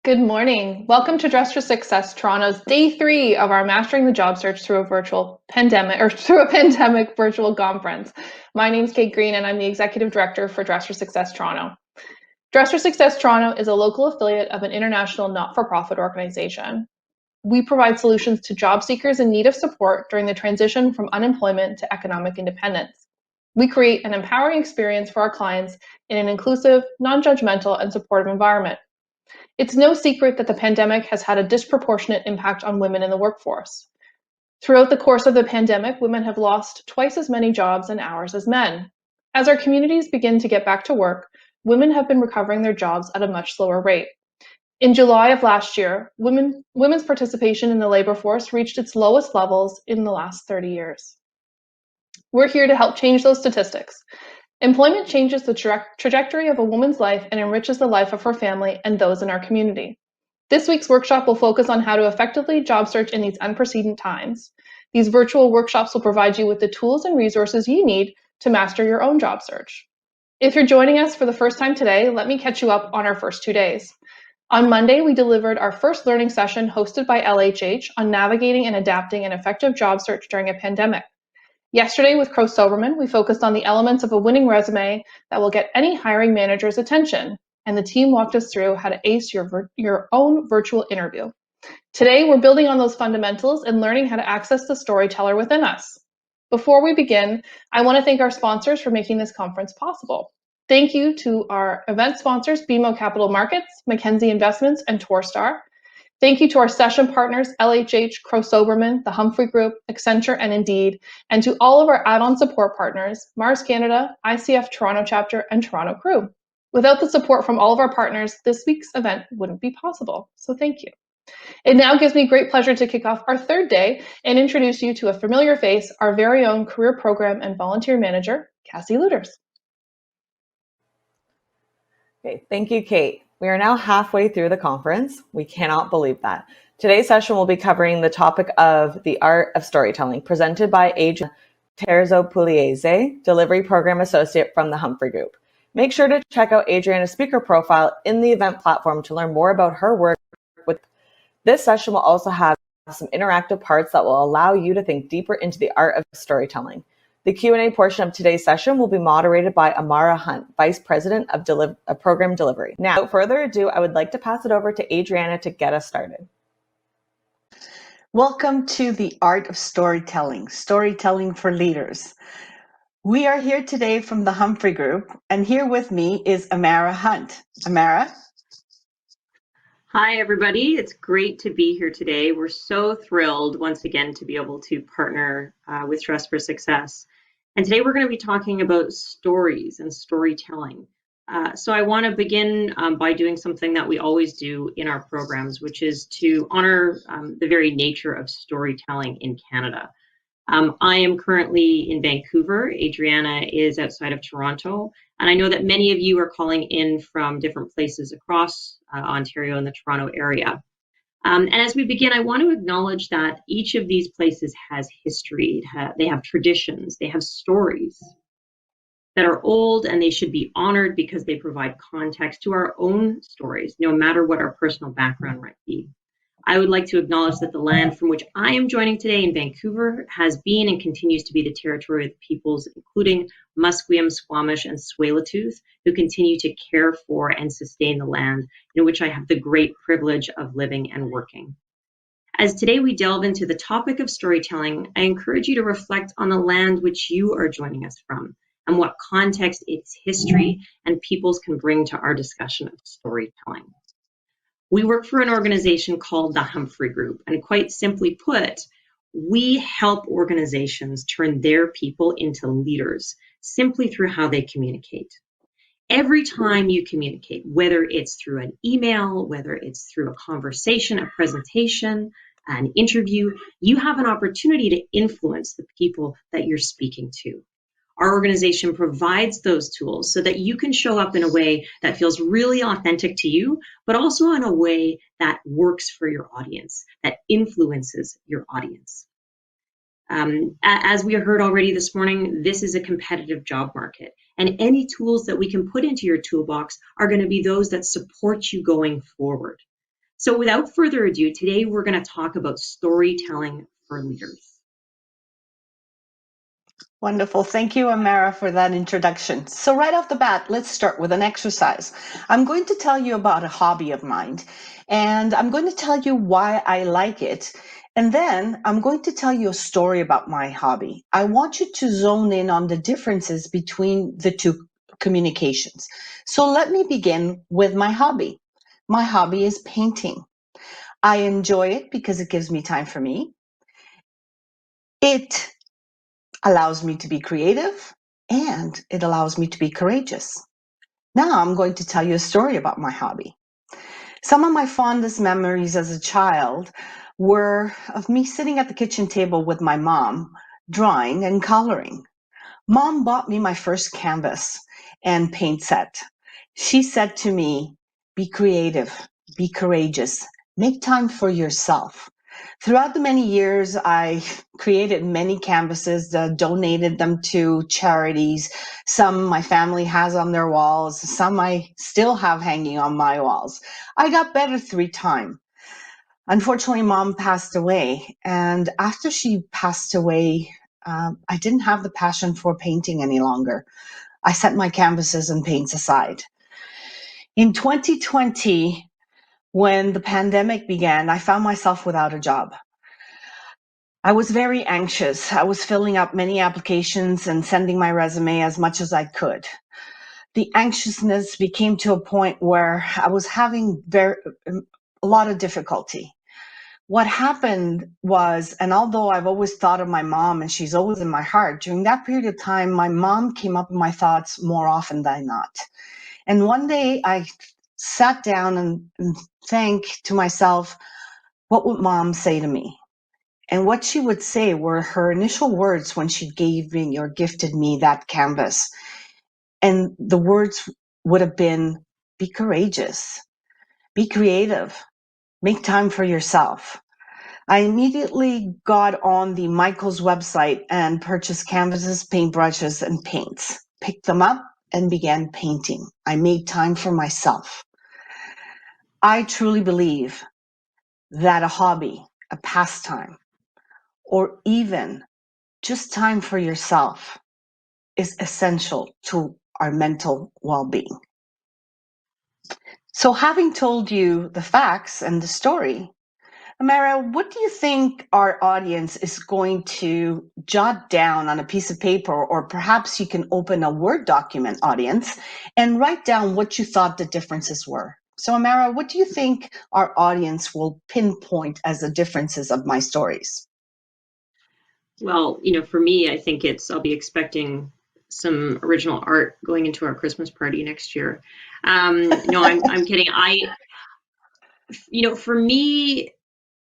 Good morning. Welcome to Dress for Success Toronto's day 3 of our Mastering the Job Search through a pandemic virtual conference. My name is Kate Green and I'm the Executive Director for Dress for Success Toronto. Dress for Success Toronto is a local affiliate of an international not-for-profit organization. We provide solutions to job seekers in need of support during the transition from unemployment to economic independence. We create an empowering experience for our clients in an inclusive, non-judgmental, and supportive environment. It's no secret that the pandemic has had a disproportionate impact on women in the workforce. Throughout the course of the pandemic, women have lost twice as many jobs and hours as men. As our communities begin to get back to work, women have been recovering their jobs at a much slower rate. In July of last year, women's participation in the labor force reached its lowest levels in the last 30 years. We're here to help change those statistics. Employment changes the trajectory of a woman's life and enriches the life of her family and those in our community. This week's workshop will focus on how to effectively job search in these unprecedented times. These virtual workshops will provide you with the tools and resources you need to master your own job search. If you're joining us for the first time today, let me catch you up on our first 2 days. On Monday, we delivered our first learning session hosted by LHH on navigating and adapting an effective job search during a pandemic. Yesterday with Crow Soberman, we focused on the elements of a winning resume that will get any hiring manager's attention, and the team walked us through how to ace your own virtual interview. Today, we're building on those fundamentals and learning how to access the storyteller within us. Before we begin, I want to thank our sponsors for making this conference possible. Thank you to our event sponsors, BMO Capital Markets, Mackenzie Investments, and Torstar. Thank you to our session partners, LHH, Crow Soberman, the Humphrey Group, Accenture, and Indeed, and to all of our add-on support partners, Mars Canada, ICF Toronto Chapter, and Toronto Crew. Without the support from all of our partners, this week's event wouldn't be possible, so thank you. It now gives me great pleasure to kick off our third day and introduce you to a familiar face, our very own career program and volunteer manager, Cassie Luters. Okay, thank you, Kate. We are now halfway through the conference. We cannot believe that. Today's session will be covering the topic of the art of storytelling, presented by Adriana Terzo-Pugliese, Delivery Program Associate from the Humphrey Group. Make sure to check out Adriana's speaker profile in the event platform to learn more about her work. This session will also have some interactive parts that will allow you to think deeper into the art of storytelling. The Q&A portion of today's session will be moderated by Amara Hunt, Vice President of Program Delivery. Now, without further ado, I would like to pass it over to Adriana to get us started. Welcome to the Art of Storytelling, Storytelling for Leaders. We are here today from the Humphrey Group, and here with me is Amara Hunt. Amara? Hi, everybody. It's great to be here today. We're so thrilled once again to be able to partner with Dress for Success. And today we're going to be talking about stories and storytelling. So I want to begin by doing something that we always do in our programs, which is to honor the very nature of storytelling in Canada. I am currently in Vancouver. Adriana is outside of Toronto. And I know that many of you are calling in from different places across Ontario and the Toronto area. And as we begin, I want to acknowledge that each of these places has history. They have traditions. They have stories that are old, and they should be honored because they provide context to our own stories, no matter what our personal background might be. I would like to acknowledge that the land from which I am joining today in Vancouver has been and continues to be the territory of the peoples, including Musqueam, Squamish, and Tsleil-Waututh, who continue to care for and sustain the land in which I have the great privilege of living and working. As today we delve into the topic of storytelling, I encourage you to reflect on the land which you are joining us from and what context its history and peoples can bring to our discussion of storytelling. We work for an organization called the Humphrey Group, and quite simply put, we help organizations turn their people into leaders simply through how they communicate. Every time you communicate, whether it's through an email, whether it's through a conversation, a presentation, an interview, you have an opportunity to influence the people that you're speaking to. Our organization provides those tools so that you can show up in a way that feels really authentic to you, but also in a way that works for your audience, that influences your audience. As we heard already this morning, this is a competitive job market, and any tools that we can put into your toolbox are going to be those that support you going forward. So without further ado, today we're going to talk about storytelling for leaders. Wonderful. Thank you, Amara, for that introduction. So right off the bat, let's start with an exercise. I'm going to tell you about a hobby of mine, and I'm going to tell you why I like it. And then I'm going to tell you a story about my hobby. I want you to zone in on the differences between the two communications. So let me begin with my hobby. My hobby is painting. I enjoy it because it gives me time for me. It allows me to be creative, and it allows me to be courageous. Now I'm going to tell you a story about my hobby. Some of my fondest memories as a child were of me sitting at the kitchen table with my mom, drawing and coloring. Mom bought me my first canvas and paint set. She said to me, "Be creative, be courageous, make time for yourself." Throughout the many years, I created many canvases, donated them to charities. Some my family has on their walls, some I still have hanging on my walls. I got better 3 times. Unfortunately, Mom passed away, and after she passed away, I didn't have the passion for painting any longer. I set my canvases and paints aside. In 2020, when the pandemic began, I found myself without a job. I was very anxious. I was filling up many applications and sending my resume as much as I could. The anxiousness became to a point where I was having a lot of difficulty. What happened was, and although I've always thought of my mom and she's always in my heart, during that period of time, my mom came up in my thoughts more often than not. And one day I sat down and think to myself, what would Mom say to me? And what she would say were her initial words when she gave me or gifted me that canvas. And the words would have been, be courageous, be creative, make time for yourself. I immediately got on the Michaels website and purchased canvases, paintbrushes, and paints, picked them up and began painting. I made time for myself. I truly believe that a hobby, a pastime, or even just time for yourself is essential to our mental well-being. So having told you the facts and the story, Amara, what do you think our audience is going to jot down on a piece of paper, or perhaps you can open a Word document, audience, and write down what you thought the differences were? So Amara, what do you think our audience will pinpoint as the differences of my stories? Well, for me, I think I'll be expecting some original art going into our Christmas party next year. No, I'm kidding. For me,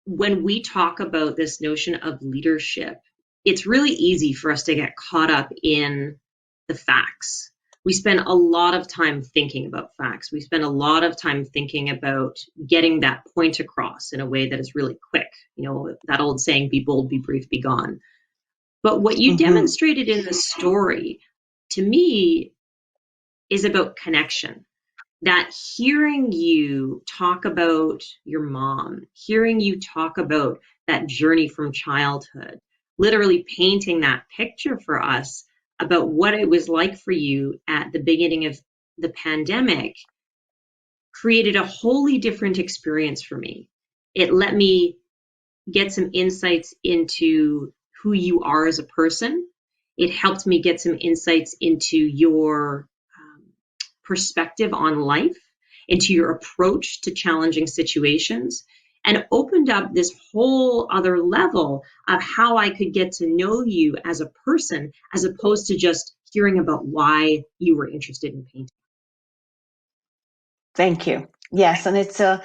when we talk about this notion of leadership, it's really easy for us to get caught up in the facts. We spend a lot of time thinking about facts. We spend a lot of time thinking about getting that point across in a way that is really quick. That old saying, be bold, be brief, be gone. But what you demonstrated in the story, to me, is about connection. That hearing you talk about your mom, hearing you talk about that journey from childhood, literally painting that picture for us about what it was like for you at the beginning of the pandemic, created a wholly different experience for me. It let me get some insights into who you are as a person. It helped me get some insights into your perspective on life, into your approach to challenging situations, and opened up this whole other level of how I could get to know you as a person, as opposed to just hearing about why you were interested in painting. Thank you. Yes, and it's a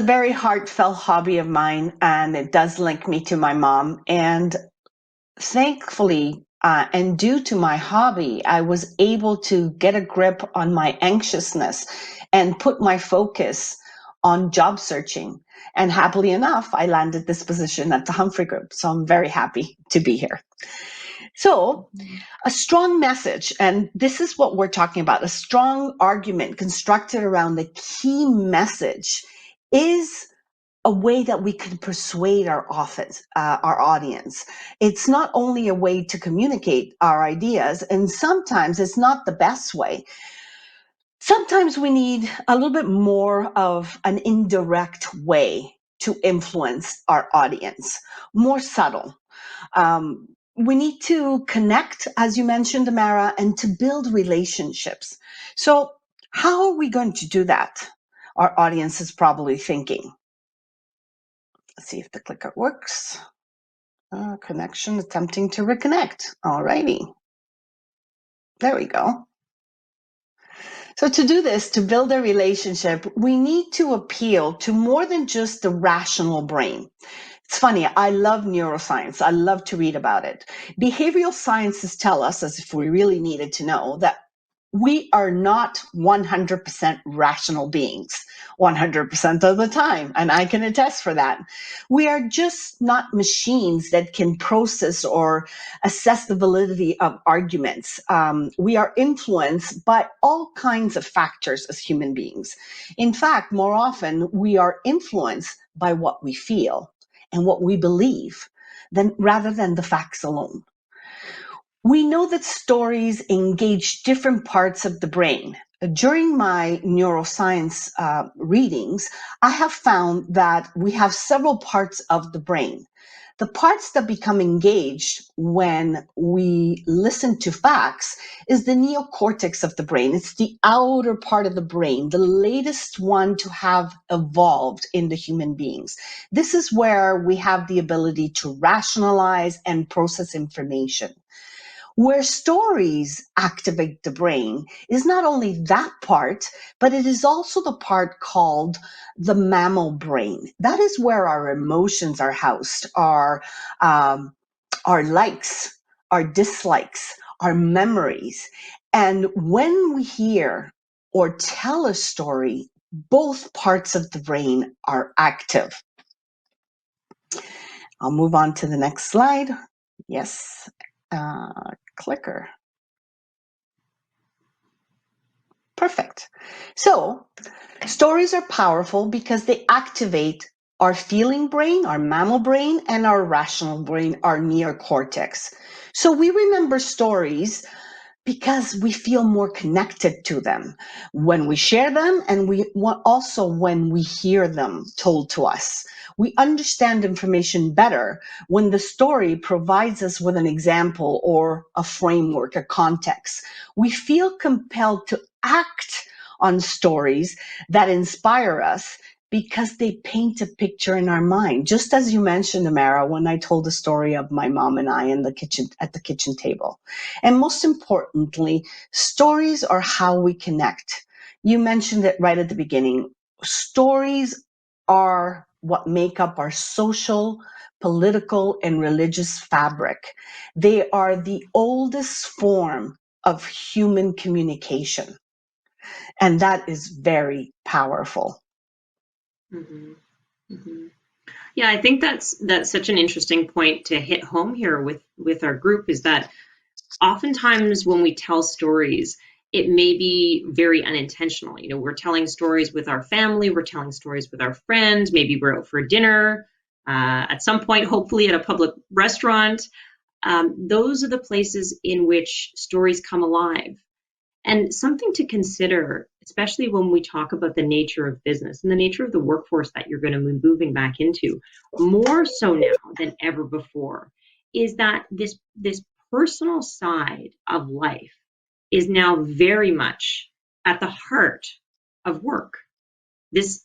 very heartfelt hobby of mine, and it does link me to my mom. And thankfully, and due to my hobby, I was able to get a grip on my anxiousness and put my focus on job searching. And happily enough, I landed this position at the Humphrey Group. So I'm very happy to be here. So a strong message, and this is what we're talking about, a strong argument constructed around the key message is a way that we can persuade our audience. It's not only a way to communicate our ideas, and sometimes it's not the best way. Sometimes we need a little bit more of an indirect way to influence our audience, more subtle. We need to connect, as you mentioned, Amara, and to build relationships. So how are we going to do that? Our audience is probably thinking. Let's see if the clicker works. Connection, attempting to reconnect. All righty. There we go. So to do this, to build a relationship, we need to appeal to more than just the rational brain. It's funny, I love neuroscience. I love to read about it. Behavioral sciences tell us, as if we really needed to know, that we are not 100% rational beings 100% of the time, and I can attest for that. We are just not machines that can process or assess the validity of arguments. We are influenced by all kinds of factors as human beings. In fact, more often, we are influenced by what we feel and what we believe, rather than the facts alone. We know that stories engage different parts of the brain. During my neuroscience readings, I have found that we have several parts of the brain. The parts that become engaged when we listen to facts is the neocortex of the brain. It's the outer part of the brain, the latest one to have evolved in the human beings. This is where we have the ability to rationalize and process information. Where stories activate the brain is not only that part, but it is also the part called the mammal brain. That is where our emotions are housed, our likes, our dislikes, our memories. And when we hear or tell a story, both parts of the brain are active. I'll move on to the next slide. Yes, clicker. Perfect. So stories are powerful because they activate our feeling brain, our mammal brain, and our rational brain, our neocortex. So we remember stories because we feel more connected to them when we share them, and also when we hear them told to us. We understand information better when the story provides us with an example or a framework, a context. We feel compelled to act on stories that inspire us because they paint a picture in our mind. Just as you mentioned, Amara, when I told the story of my mom and I at the kitchen table. And most importantly, stories are how we connect. You mentioned it right at the beginning. Stories are what make up our social, political, and religious fabric. They are the oldest form of human communication. And that is very powerful. Mm-hmm. Mm-hmm. Yeah, I think that's such an interesting point to hit home here with our group, is that oftentimes when we tell stories, it may be very unintentional. You know, we're telling stories with our family, we're telling stories with our friends, maybe we're out for dinner, at some point, hopefully at a public restaurant. Those are the places in which stories come alive. And something to consider, especially when we talk about the nature of business and the nature of the workforce that you're going to be moving back into, more so now than ever before, is that this personal side of life is now very much at the heart of work. This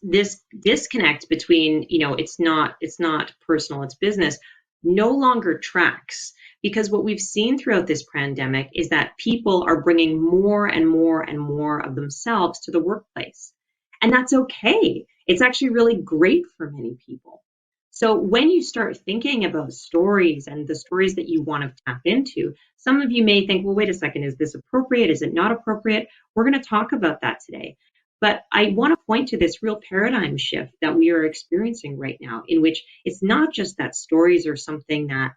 disconnect between, it's not personal, it's business, no longer tracks, because what we've seen throughout this pandemic is that people are bringing more and more and more of themselves to the workplace. And that's okay. It's actually really great for many people. So when you start thinking about stories and the stories that you want to tap into, some of you may think, well, wait a second, is this appropriate? Is it not appropriate? We're going to talk about that today. But I want to point to this real paradigm shift that we are experiencing right now, in which it's not just that stories are something that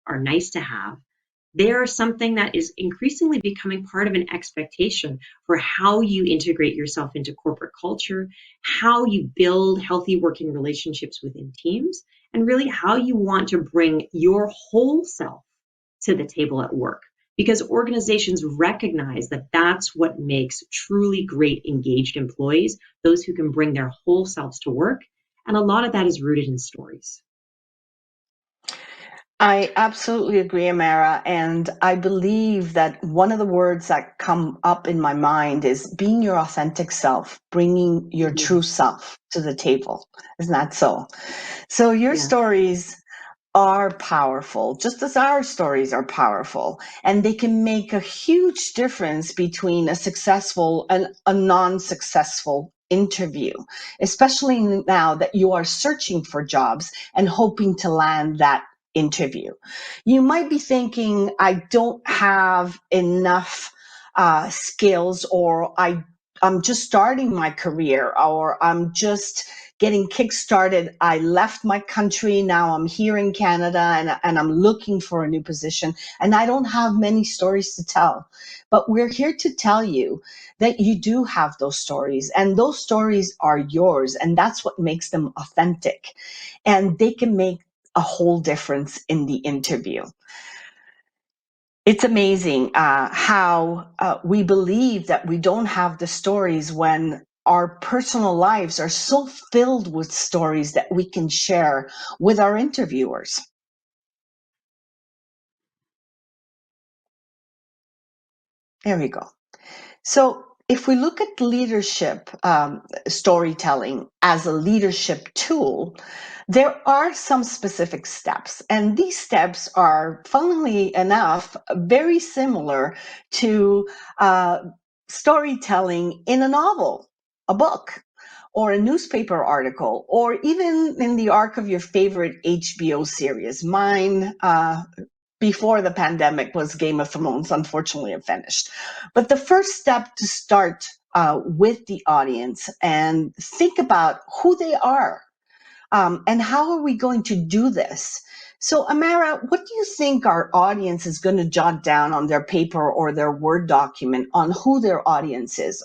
are nice to have, They are something that is increasingly becoming part of an expectation for how you integrate yourself into corporate culture, how you build healthy working relationships within teams, and really how you want to bring your whole self to the table at work. Because organizations recognize that that's what makes truly great engaged employees, those who can bring their whole selves to work. And a lot of that is rooted in stories. I absolutely agree, Amara. And I believe that one of the words that come up in my mind is being your authentic self, bringing your true self to the table. Isn't that so? So your stories are powerful, just as our stories are powerful, and they can make a huge difference between a successful and a non-successful interview, especially now that you are searching for jobs and hoping to land that interview. You might be thinking, I don't have enough skills, or I'm just starting my career, or I'm just getting kickstarted. I left my country. Now I'm here in Canada and I'm looking for a new position, and I don't have many stories to tell. But we're here to tell you that you do have those stories, and those stories are yours, and that's what makes them authentic. And they can make a whole difference in the interview. It's amazing how we believe that we don't have the stories when our personal lives are so filled with stories that we can share with our interviewers. There we go. So if we look at leadership storytelling as a leadership tool, there are some specific steps. And these steps are, funnily enough, very similar to storytelling in a novel, a book, or a newspaper article, or even in the arc of your favorite HBO series. Mine, before the pandemic, was Game of Thrones. Unfortunately, it finished. But the first step to start with the audience and think about who they are, and how are we going to do this? So, Amara, what do you think our audience is going to jot down on their paper or their Word document on who their audience is?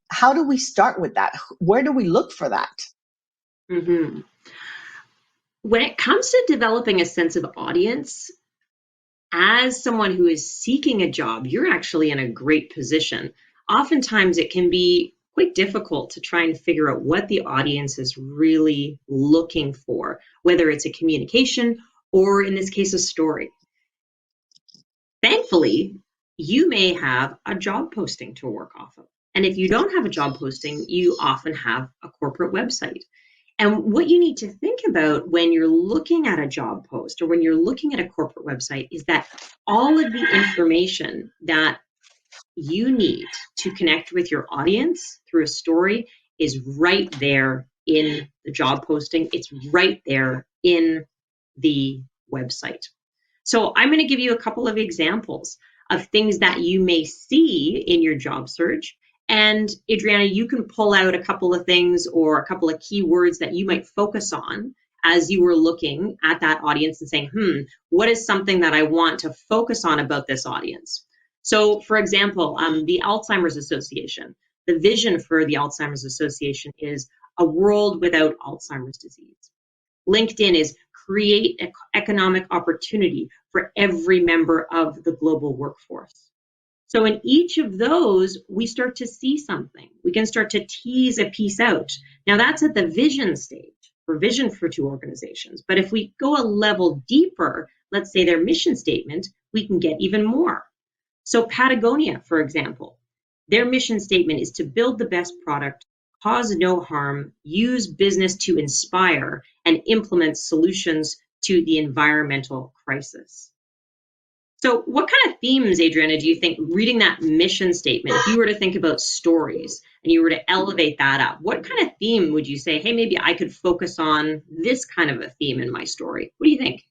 How do we start with that? Where do we look for that? Mm-hmm. When it comes to developing a sense of audience, as someone who is seeking a job, you're actually in a great position. Oftentimes, it can be quite difficult to try and figure out what the audience is really looking for, whether it's a communication or, in this case, a story. Thankfully, you may have a job posting to work off of. And if you don't have a job posting, you often have a corporate website. And what you need to think about when you're looking at a job post or when you're looking at a corporate website is that all of the information that you need to connect with your audience through a story is right there in the job posting. It's right there in the website. So I'm going to give you a couple of examples of things that you may see in your job search. And Adriana, you can pull out a couple of things or a couple of keywords that you might focus on as you were looking at that audience and saying, what is something that I want to focus on about this audience? So, for example, the Alzheimer's Association, the vision for the Alzheimer's Association is a world without Alzheimer's disease. LinkedIn is create economic opportunity for every member of the global workforce. So in each of those, we start to see something. We can start to tease a piece out. Now that's at the vision stage for vision for two organizations. But if we go a level deeper, let's say their mission statement, we can get even more. So Patagonia, for example, their mission statement is to build the best product, cause no harm, use business to inspire, and implement solutions to the environmental crisis. So what kind of themes, Adriana, do you think, reading that mission statement, if you were to think about stories and you were to elevate that up, what kind of theme would you say, hey, maybe I could focus on this kind of a theme in my story? What do you think?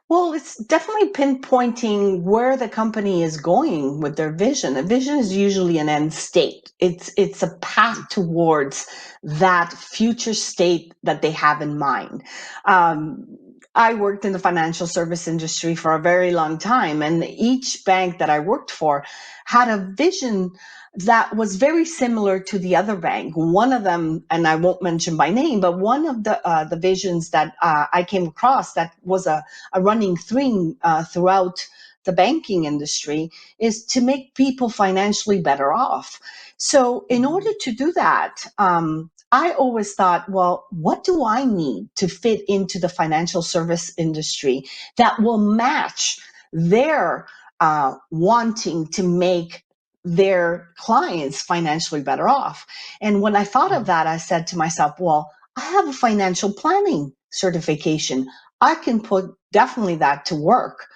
Well, it's definitely pinpointing where the company is going with their vision. A vision is usually an end state. It's a path towards that future state that they have in mind. I worked in the financial service industry for a very long time, and each bank that I worked for had a vision that was very similar to the other bank. One of them, and I won't mention by name, but one of the visions that I came across that was a running theme throughout the banking industry is to make people financially better off. So in order to do that, I always thought, well, what do I need to fit into the financial service industry that will match their wanting to make their clients financially better off? And when I thought of that, I said to myself, well, I have a financial planning certification. I can put definitely that to work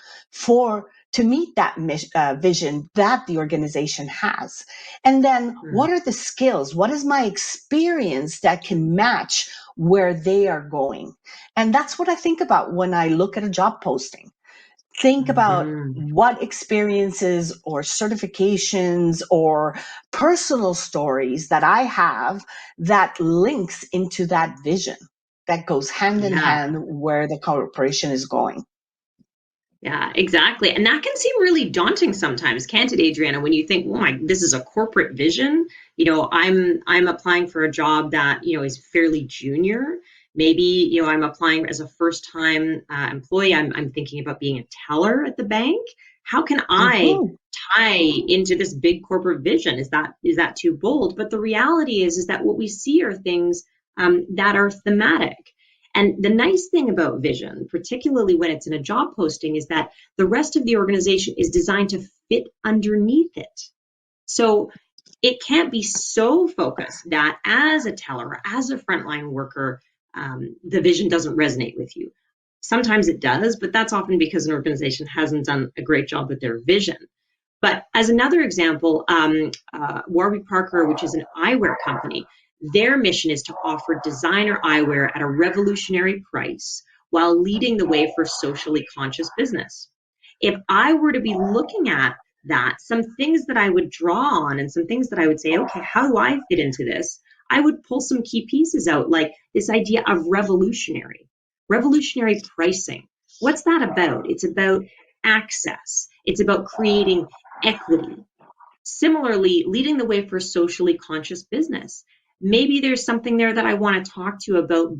to meet that vision that the organization has. And then what are the skills? What is my experience that can match where they are going? And that's what I think about when I look at a job posting. Think about what experiences or certifications or personal stories that I have that links into that vision that goes hand in hand where the corporation is going. Yeah, exactly. And that can seem really daunting sometimes, can't it, Adriana, when you think, oh my, this is a corporate vision. I'm applying for a job that, is fairly junior. Maybe, I'm applying as a first-time employee. I'm thinking about being a teller at the bank. How can I tie into this big corporate vision? Is that too bold? But the reality is that what we see are things that are thematic. And the nice thing about vision, particularly when it's in a job posting, is that the rest of the organization is designed to fit underneath it. So it can't be so focused that as a teller or as a frontline worker, the vision doesn't resonate with you. Sometimes it does, but that's often because an organization hasn't done a great job with their vision. But as another example, Warby Parker, which is an eyewear company, their mission is to offer designer eyewear at a revolutionary price while leading the way for socially conscious business. If I were to be looking at that, some things that I would draw on and some things that I would say, okay, how do I fit into this? I would pull some key pieces out, like this idea of revolutionary pricing. What's that about? It's about access. It's about creating equity. Similarly, leading the way for socially conscious business. Maybe there's something there that I want to talk to about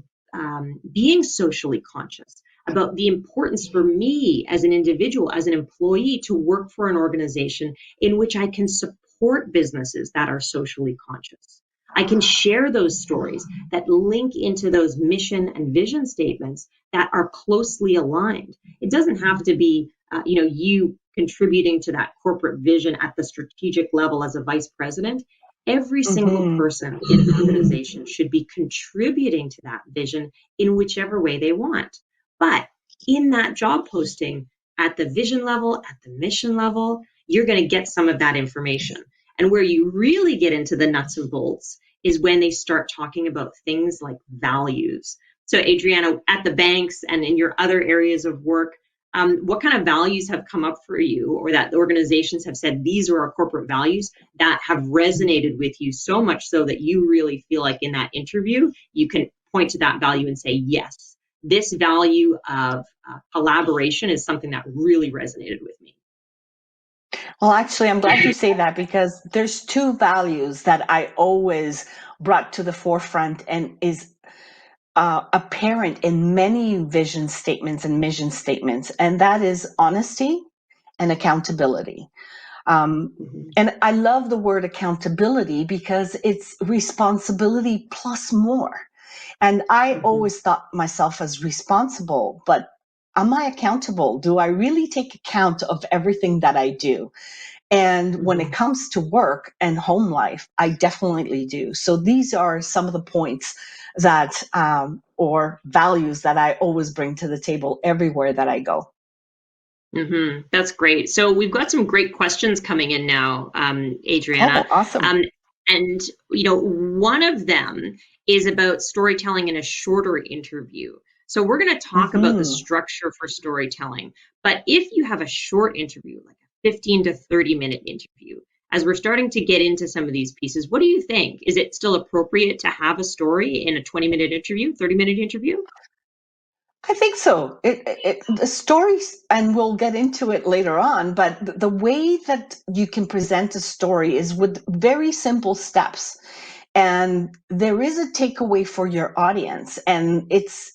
being socially conscious, about the importance for me as an individual, as an employee, to work for an organization in which I can support businesses that are socially conscious. I can share those stories that link into those mission and vision statements that are closely aligned. It doesn't have to be, you contributing to that corporate vision at the strategic level as a vice president. Every single person in an organization should be contributing to that vision in whichever way they want. But in that job posting, at the vision level, at the mission level, you're going to get some of that information. And where you really get into the nuts and bolts is when they start talking about things like values. So Adriana, at the banks and in your other areas of work, what kind of values have come up for you, or that the organizations have said, these are our corporate values that have resonated with you so much so that you really feel like in that interview, you can point to that value and say, yes, this value of collaboration is something that really resonated with me? Well, actually, I'm glad you say that, because there's two values that I always brought to the forefront and is apparent in many vision statements and mission statements, and that is honesty and accountability. And I love the word accountability because it's responsibility plus more. And I always thought myself as responsible, but am I accountable? Do I really take account of everything that I do? And when it comes to work and home life, I definitely do. So these are some of the points that, or values that I always bring to the table everywhere that I go. That's great. So we've got some great questions coming in now, Adriana. Oh, awesome. And, one of them is about storytelling in a shorter interview. So we're going to talk about the structure for storytelling. But if you have a short interview, like a 15 to 30-minute interview, as we're starting to get into some of these pieces, what do you think? Is it still appropriate to have a story in a 20-minute interview, 30-minute interview? I think so. The stories, and we'll get into it later on, but the way that you can present a story is with very simple steps. And there is a takeaway for your audience, and it's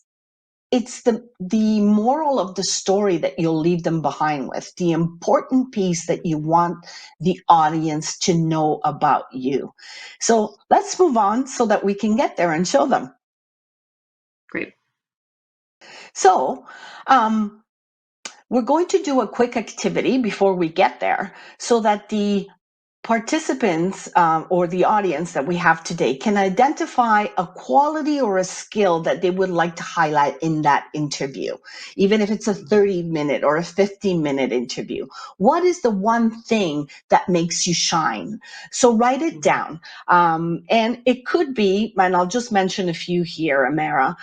the moral of the story that you'll leave them behind with, the important piece that you want the audience to know about you. So let's move on so that we can get there and show them. Great. So we're going to do a quick activity before we get there so that the participants or the audience that we have today can identify a quality or a skill that they would like to highlight in that interview, even if it's a 30-minute or a 15-minute interview. What is the one thing that makes you shine? So write it down. And it could be, and I'll just mention a few here, Amara,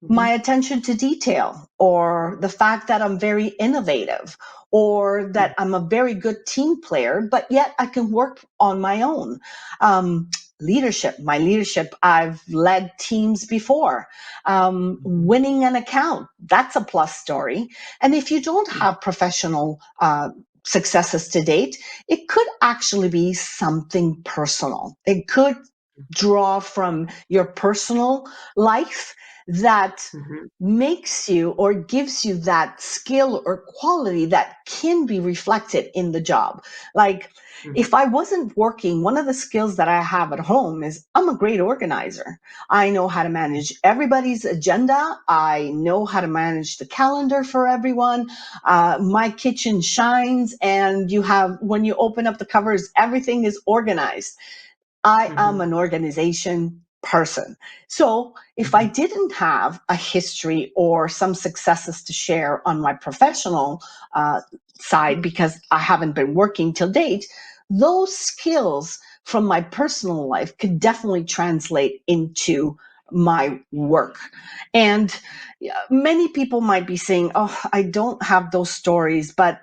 my attention to detail, or the fact that I'm very innovative, or that I'm a very good team player, but yet I can work on my own. Leadership, my leadership, I've led teams before. Winning an account, that's a plus story. And if you don't have professional successes to date, it could actually be something personal. It could draw from your personal life that makes you or gives you that skill or quality that can be reflected in the job. Like if I wasn't working, one of the skills that I have at home is I'm a great organizer. I know how to manage everybody's agenda. I know how to manage the calendar for everyone. My kitchen shines, and when you open up the covers, everything is organized. I am an organization person. So if I didn't have a history or some successes to share on my professional side, because I haven't been working till date, those skills from my personal life could definitely translate into my work. And many people might be saying, oh, I don't have those stories, but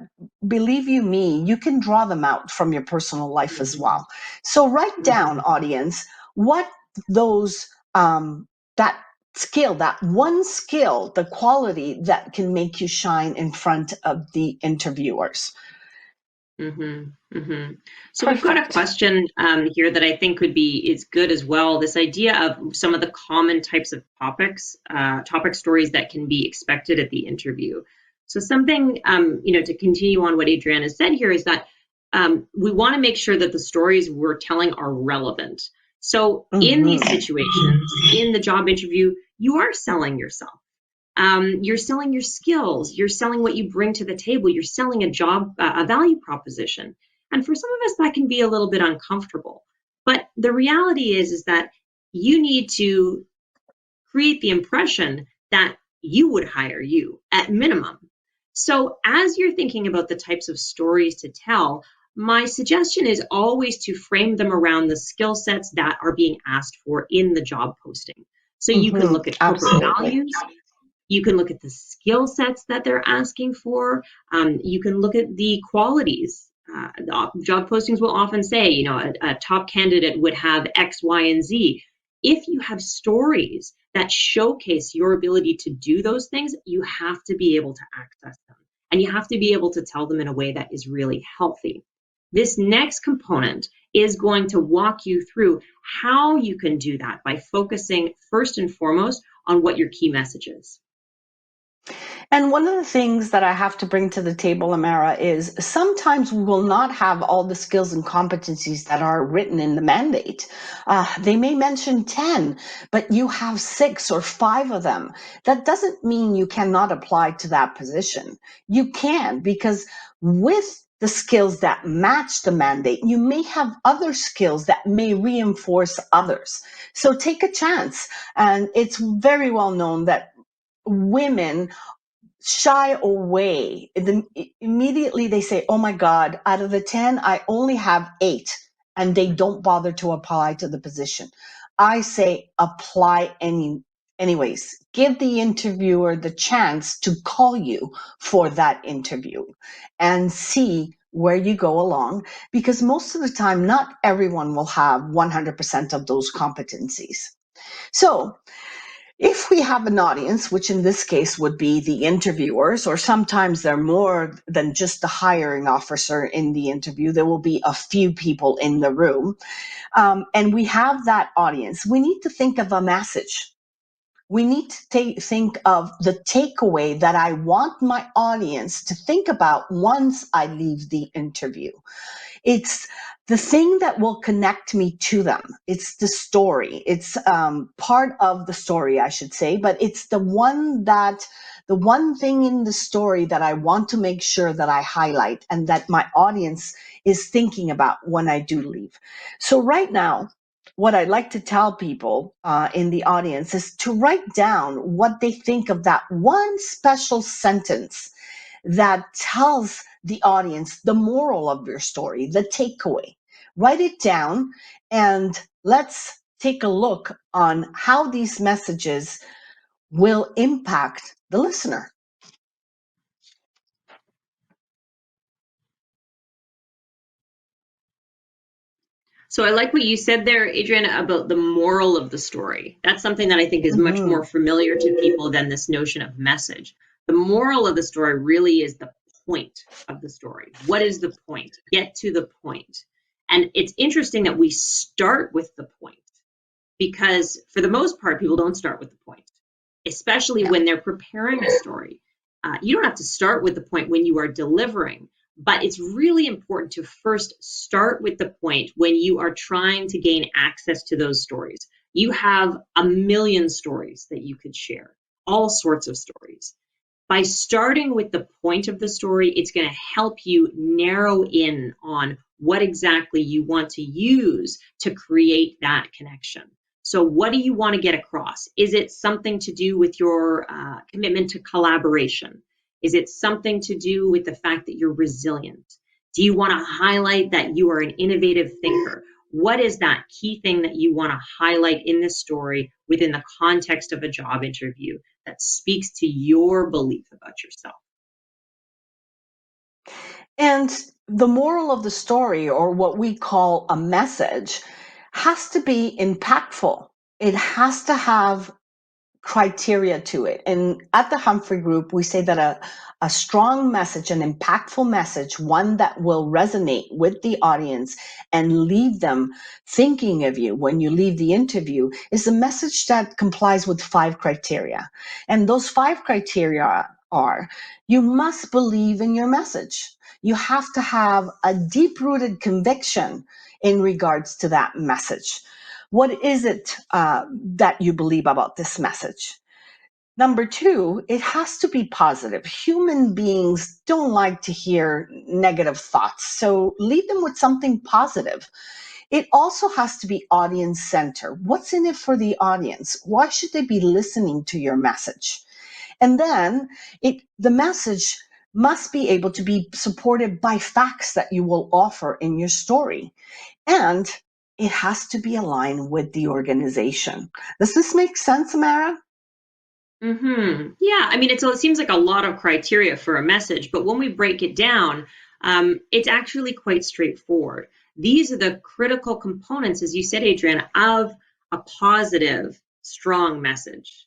believe you me, you can draw them out from your personal life as well. So write down, audience, what those, that skill, that one skill, the quality that can make you shine in front of the interviewers. So we've got a question here that I think is good as well. This idea of some of the common types of topic stories that can be expected at the interview. So something, to continue on what Adriana said here is that we want to make sure that the stories we're telling are relevant. So in these situations, in the job interview, you are selling yourself. You're selling your skills. You're selling what you bring to the table. You're selling a value proposition. And for some of us, that can be a little bit uncomfortable. But the reality is that you need to create the impression that you would hire you at minimum. So as you're thinking about the types of stories to tell, my suggestion is always to frame them around the skill sets that are being asked for in the job posting. So you can look at corporate values. You can look at the skill sets that they're asking for. You can look at the qualities. Job postings will often say, a top candidate would have X, Y, and Z. If you have stories that showcase your ability to do those things, you have to be able to access them. And you have to be able to tell them in a way that is really healthy. This next component is going to walk you through how you can do that by focusing first and foremost on what your key message is. And one of the things that I have to bring to the table, Amara, is sometimes we will not have all the skills and competencies that are written in the mandate. They may mention 10, but you have 6 or 5 of them. That doesn't mean you cannot apply to that position. You can, because with the skills that match the mandate, you may have other skills that may reinforce others. So take a chance. And it's very well known that women shy away. Immediately they say, oh my God, out of the 10, I only have 8, and they don't bother to apply to the position. I say apply anyways. Give the interviewer the chance to call you for that interview and see where you go along, because most of the time, not everyone will have 100% of those competencies. So If we have an audience, which in this case would be the interviewers, or sometimes they're more than just the hiring officer in the interview, there will be a few people in the room, and we have that audience, we need to think of a message. We need to think of the takeaway that I want my audience to think about once I leave the interview. It's the thing that will connect me to them. It's the story. It's part of the story, I should say, but it's the one thing in the story that I want to make sure that I highlight and that my audience is thinking about when I do leave. So right now, what I'd like to tell people in the audience is to write down what they think of that one special sentence that tells the audience the moral of your story, the takeaway. Write it down, and let's take a look on how these messages will impact the listener. So I like what you said there, Adriana, about the moral of the story. That's something that I think is much more familiar to people than this notion of message. The moral of the story really is the point of the story. What is the point? Get to the point. And it's interesting that we start with the point, because for the most part, people don't start with the point, especially when they're preparing a story. You don't have to start with the point when you are delivering, but it's really important to first start with the point when you are trying to gain access to those stories. You have a million stories that you could share, all sorts of stories. By starting with the point of the story, it's going to help you narrow in on what exactly you want to use to create that connection. So what do you want to get across? Is it something to do with your commitment to collaboration? Is it something to do with the fact that you're resilient? Do you want to highlight that you are an innovative thinker? What is that key thing that you want to highlight in this story within the context of a job interview that speaks to your belief about yourself? And the moral of the story, or what we call a message, has to be impactful. It has to have criteria to it. And at the Humphrey Group, we say that a strong message, an impactful message, one that will resonate with the audience and leave them thinking of you when you leave the interview, is a message that complies with 5 criteria. And those 5 criteria are: you must believe in your message. You have to have a deep-rooted conviction in regards to that message. What is it that you believe about this message? Number 2, it has to be positive. Human beings don't like to hear negative thoughts, so lead them with something positive. It also has to be audience-centered. What's in it for the audience? Why should they be listening to your message? And then the message must be able to be supported by facts that you will offer in your story. And it has to be aligned with the organization. Does this make sense, Amara? Yeah, I mean, it seems like a lot of criteria for a message, but when we break it down, it's actually quite straightforward. These are the critical components, as you said, Adriana, of a positive, strong message.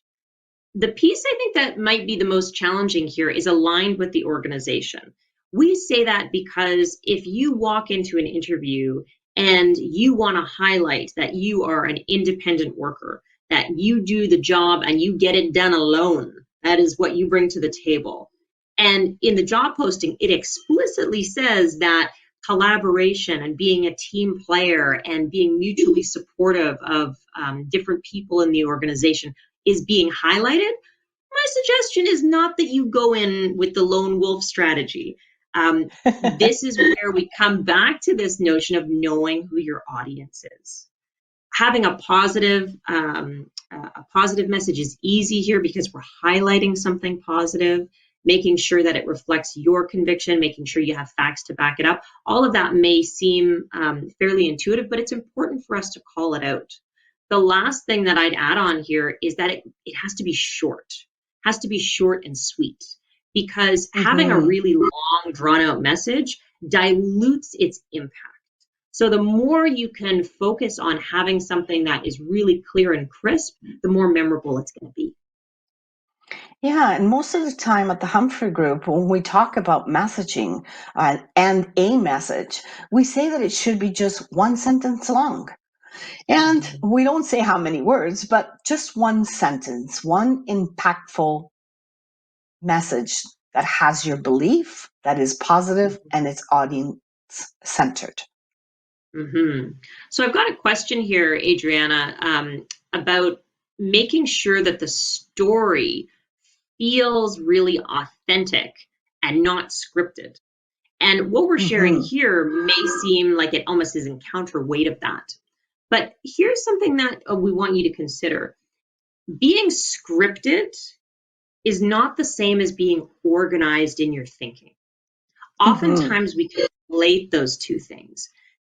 The piece I think that might be the most challenging here is aligned with the organization. We say that because if you walk into an interview and you want to highlight that you are an independent worker, that you do the job and you get it done alone, that is what you bring to the table. And in the job posting, it explicitly says that collaboration and being a team player and being mutually supportive of different people in the organization is being highlighted. My suggestion is not that you go in with the lone wolf strategy. This is where we come back to this notion of knowing who your audience is. Having a positive message is easy here because we're highlighting something positive, making sure that it reflects your conviction, making sure you have facts to back it up. All of that may seem fairly intuitive, but it's important for us to call it out. The last thing that I'd add on here is that it has to be short. It has to be short and sweet, because having a really long, drawn-out message dilutes its impact. So the more you can focus on having something that is really clear and crisp, the more memorable it's going to be. Yeah, and most of the time at the Humphrey Group, when we talk about messaging and a message, we say that it should be just one sentence long. And we don't say how many words, but just one sentence, one impactful message that has your belief, that is positive, and it's audience centered. Mm-hmm. So I've got a question here, Adriana, about making sure that the story feels really authentic and not scripted. And what we're sharing here may seem like it almost is in counterweight of that. But here's something that we want you to consider. Being scripted is not the same as being organized in your thinking. Oftentimes we conflate those two things.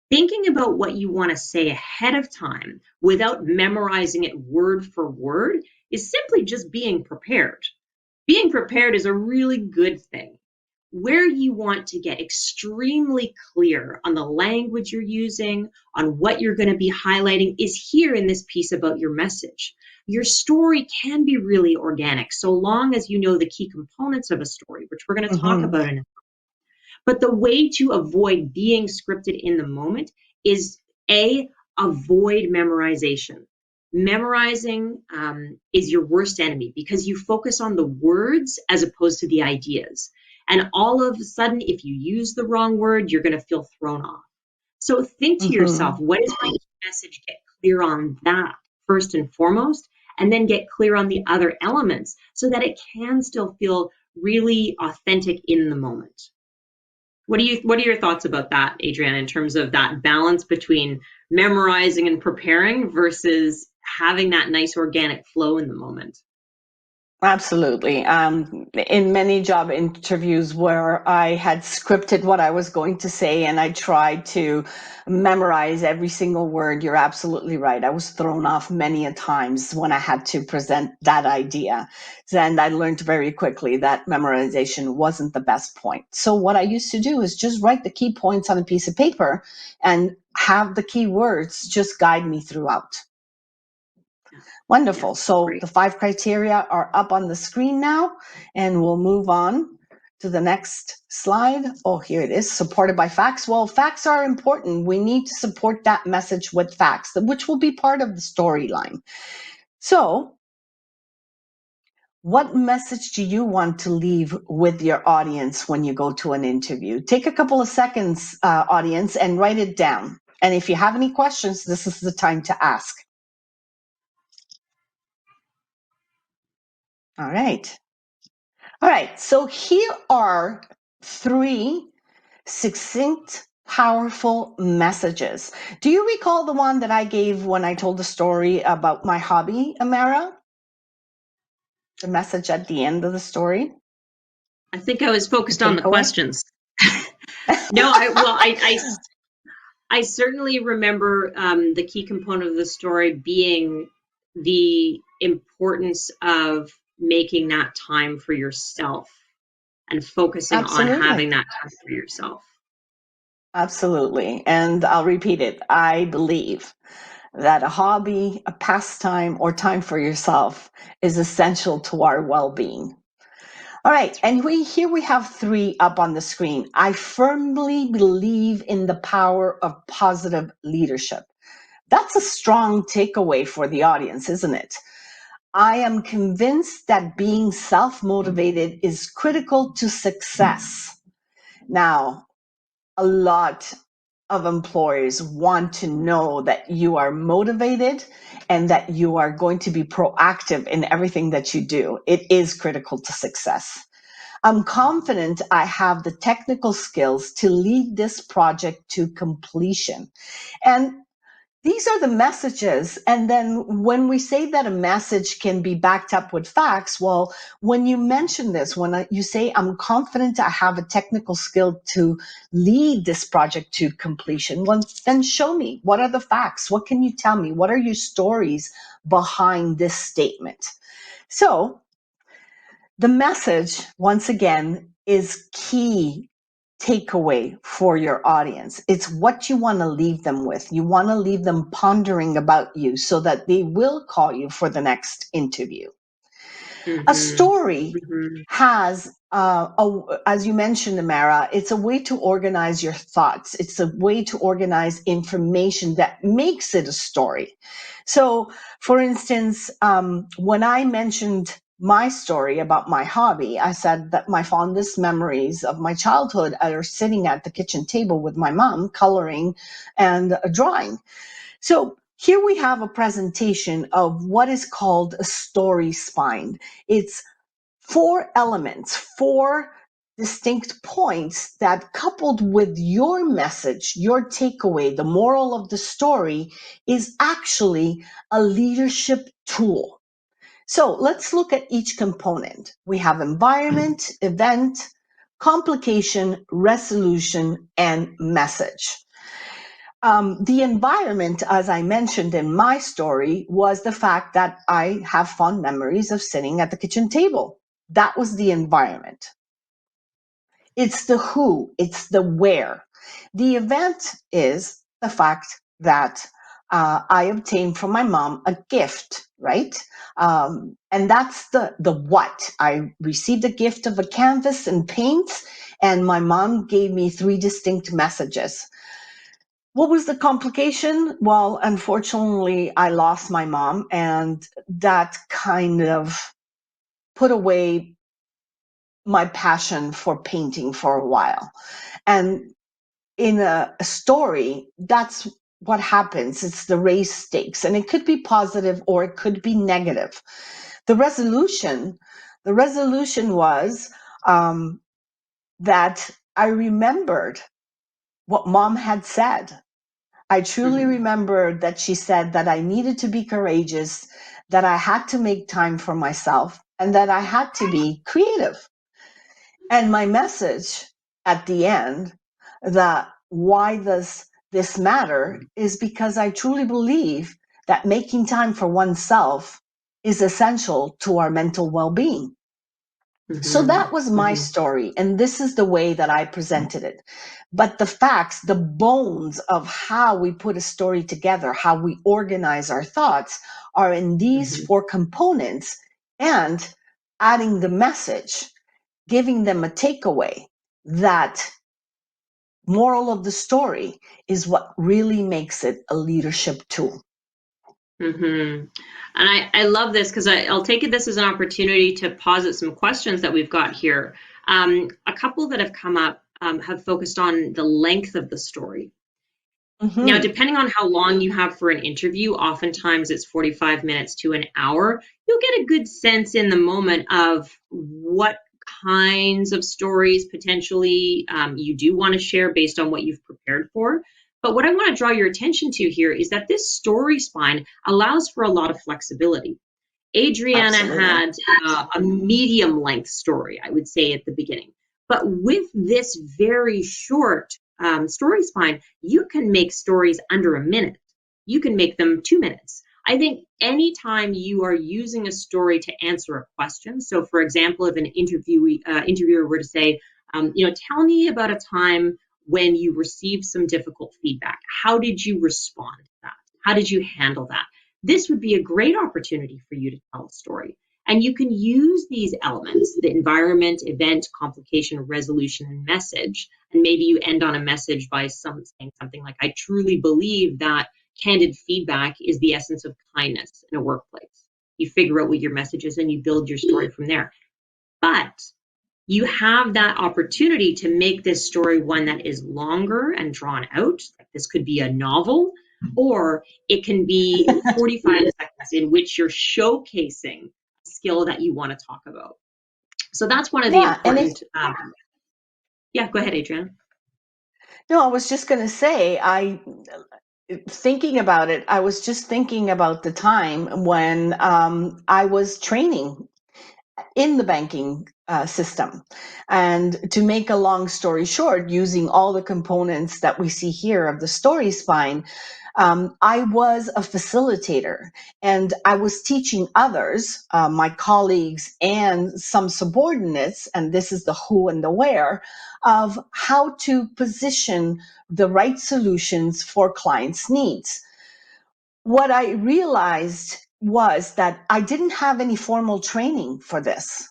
Thinking about what you want to say ahead of time without memorizing it word for word is simply just being prepared. Being prepared is a really good thing. Where you want to get extremely clear on the language you're using, on what you're going to be highlighting, is here in this piece about your message. Your story can be really organic so long as you know the key components of a story, which we're going to talk about in a But the way to avoid being scripted in the moment is avoid memorization. Memorizing is your worst enemy because you focus on the words as opposed to the ideas. And all of a sudden, if you use the wrong word, you're going to feel thrown off. So think to yourself, what is my message? Get clear on that first and foremost, and then get clear on the other elements so that it can still feel really authentic in the moment. What are your thoughts about that, Adriana, in terms of that balance between memorizing and preparing versus having that nice organic flow in the moment? Absolutely. In many job interviews where I had scripted what I was going to say and I tried to memorize every single word, you're absolutely right. I was thrown off many a times when I had to present that idea. And I learned very quickly that memorization wasn't the best point. So what I used to do is just write the key points on a piece of paper and have the key words just guide me throughout. Wonderful. So great. the 5 criteria are up on the screen now, and we'll move on to the next slide. Oh, here it is, supported by facts. Well, facts are important. We need to support that message with facts, which will be part of the storyline. So what message do you want to leave with your audience when you go to an interview? Take a couple of seconds, audience, and write it down. And if you have any questions, this is the time to ask. All right. All right, so here are 3 succinct, powerful messages. Do you recall the one that I gave when I told the story about my hobby, Amara? The message at the end of the story? I think I was focused on the questions. No, I certainly remember the key component of the story being the importance of making that time for yourself and focusing Absolutely. on having that time for yourself. Absolutely. And I'll repeat it. I believe that a hobby, a pastime, or time for yourself is essential to our well-being. All right, and here we have 3 up on the screen. I firmly believe in the power of positive leadership. That's a strong takeaway for the audience, isn't it? I am convinced that being self-motivated is critical to success. Now, a lot of employers want to know that you are motivated and that you are going to be proactive in everything that you do. It is critical to success. I'm confident I have the technical skills to lead this project to completion. And these are the messages. And then when we say that a message can be backed up with facts, well, when you mention this, when you say, I'm confident I have a technical skill to lead this project to completion, well, then show me. What are the facts? What can you tell me? What are your stories behind this statement? So the message, once again, is key takeaway for your audience. It's what you want to leave them with. You want to leave them pondering about you so that they will call you for the next interview. A story has, as you mentioned, Amara, it's a way to organize your thoughts. It's a way to organize information that makes it a story. So, for instance, when I mentioned my story about my hobby, I said that my fondest memories of my childhood are sitting at the kitchen table with my mom, coloring and drawing. So here we have a presentation of what is called a story spine. It's 4 elements, 4 distinct points that, coupled with your message, your takeaway, the moral of the story, is actually a leadership tool. So let's look at each component. We have environment, event, complication, resolution, and message. The environment, as I mentioned in my story, was the fact that I have fond memories of sitting at the kitchen table. That was the environment. It's the who, it's the where. The event is the fact that I obtained from my mom a gift, right? And that's the what. I received a gift of a canvas and paints, and my mom gave me 3 distinct messages. What was the complication? Well, unfortunately, I lost my mom, and that kind of put away my passion for painting for a while. And in a story, that's what happens. It's the raised stakes, and it could be positive or it could be negative. The resolution was that I remembered what mom had said. I truly remember that she said that I needed to be courageous, that I had to make time for myself, and that I had to be creative. And my message at the end, that why does this matter, is because I truly believe that making time for oneself is essential to our mental well-being. So that was my story, and this is the way that I presented it. But the facts, the bones of how we put a story together, how we organize our thoughts, are in these 4 components, and adding the message, giving them a takeaway. That moral of the story is what really makes it a leadership tool. And I love this because I'll take this as an opportunity to posit some questions that we've got here. A couple that have come up have focused on the length of the story. Now, depending on how long you have for an interview, oftentimes it's 45 minutes to an hour. You'll get a good sense in the moment of what kinds of stories potentially you do want to share based on what you've prepared for. But what I want to draw your attention to here is that this story spine allows for a lot of flexibility. Adriana had a medium length story, I would say, at the beginning. But with this very short story spine, you can make stories under a minute. You can make them 2 minutes. I think anytime you are using a story to answer a question, so for example, if an interviewer were to say, tell me about a time when you received some difficult feedback, how did you respond to that? How did you handle that? This would be a great opportunity for you to tell a story. And you can use these elements, the environment, event, complication, resolution, and message. And maybe you end on a message by saying something like, I truly believe that candid feedback is the essence of kindness in a workplace. You figure out what your message is and you build your story from there. But you have that opportunity to make this story one that is longer and drawn out. This could be a novel, or it can be 45 seconds in which you're showcasing a skill that you want to talk about. So that's one of the important. Go ahead, Adrienne. No, I was just going to say, thinking about it, I was just thinking about the time when I was training in the banking system. And to make a long story short, using all the components that we see here of the story spine, I was a facilitator and I was teaching others, my colleagues and some subordinates, and this is the who and the where, of how to position the right solutions for clients' needs. What I realized was that I didn't have any formal training for this.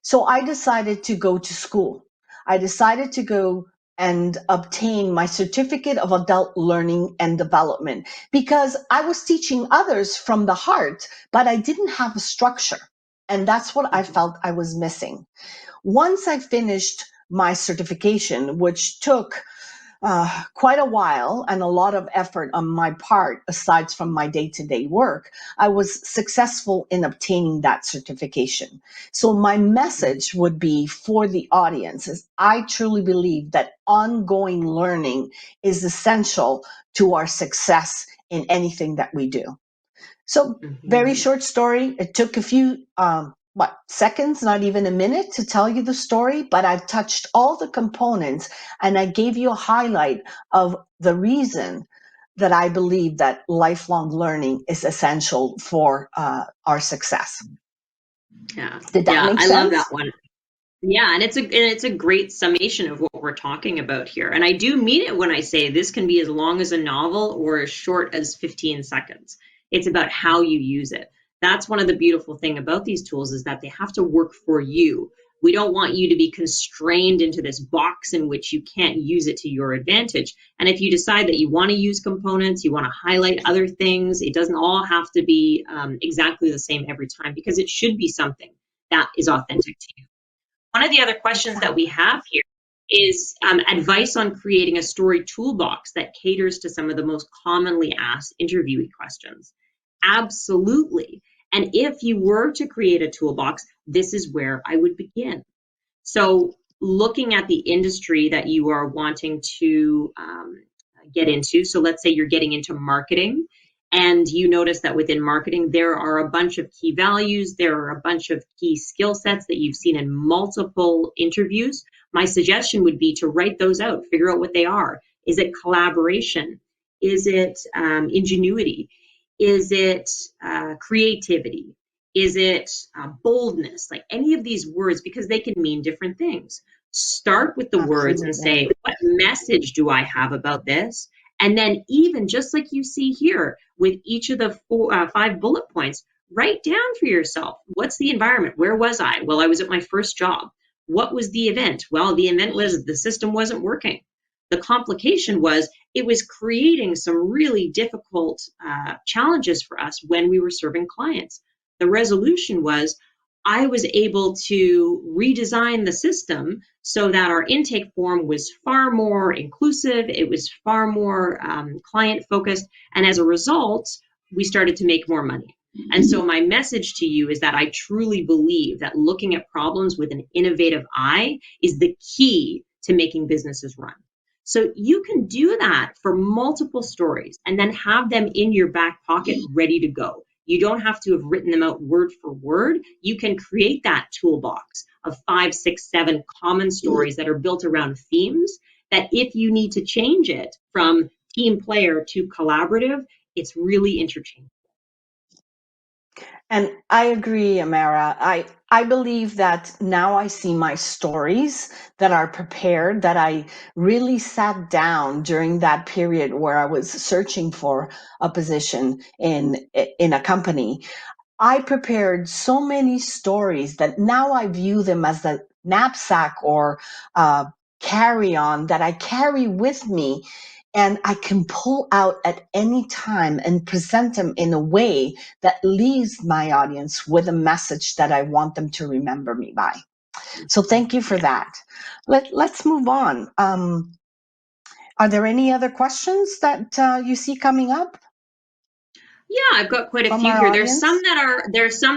So I decided to go to school. I decided to go and obtain my certificate of adult learning and development because I was teaching others from the heart, but I didn't have a structure. And that's what I felt I was missing. Once I finished my certification, which took quite a while and a lot of effort on my part, aside from my day-to-day work, I was successful in obtaining that certification. So my message would be for the audience is I truly believe that ongoing learning is essential to our success in anything that we do. So very short story. It took a few, seconds, not even a minute to tell you the story, but I've touched all the components and I gave you a highlight of the reason that I believe that lifelong learning is essential for our success. Yeah. Did that make sense? I love that one. Yeah, and it's a great summation of what we're talking about here. And I do mean it when I say this can be as long as a novel or as short as 15 seconds. It's about how you use it. That's one of the beautiful thing about these tools is that they have to work for you. We don't want you to be constrained into this box in which you can't use it to your advantage. And if you decide that you want to use components, you want to highlight other things, it doesn't all have to be exactly the same every time because it should be something that is authentic to you. One of the other questions that we have here is advice on creating a story toolbox that caters to some of the most commonly asked interviewee questions. Absolutely. And if you were to create a toolbox, this is where I would begin. So looking at the industry that you are wanting to get into, so let's say you're getting into marketing, and you notice that within marketing, there are a bunch of key values, there are a bunch of key skill sets that you've seen in multiple interviews. My suggestion would be to write those out, figure out what they are. Is it collaboration? Is it ingenuity? Is it creativity? Is it boldness? Like any of these words, because they can mean different things. Start with the words and say, what message do I have about this? And then even just like you see here with each of the 5 bullet points, write down for yourself, what's the environment? Where was I? Well, I was at my first job. What was the event? Well, the event was the system wasn't working. The complication was it was creating some really difficult challenges for us when we were serving clients. The resolution was I was able to redesign the system so that our intake form was far more inclusive, it was far more client focused, and as a result, we started to make more money. And so my message to you is that I truly believe that looking at problems with an innovative eye is the key to making businesses run. So you can do that for multiple stories and then have them in your back pocket ready to go. You don't have to have written them out word for word. You can create that toolbox of 5, 6, 7 common stories that are built around themes that if you need to change it from team player to collaborative, it's really interchangeable. And I agree, Amara. I believe that now I see my stories that are prepared, that I really sat down during that period where I was searching for a position in a company. I prepared so many stories that now I view them as the knapsack or carry-on that I carry with me, and I can pull out at any time and present them in a way that leaves my audience with a message that I want them to remember me by. So thank you for that. Let's move on. Are there any other questions that you see coming up? Yeah, I've got quite a few here. There's some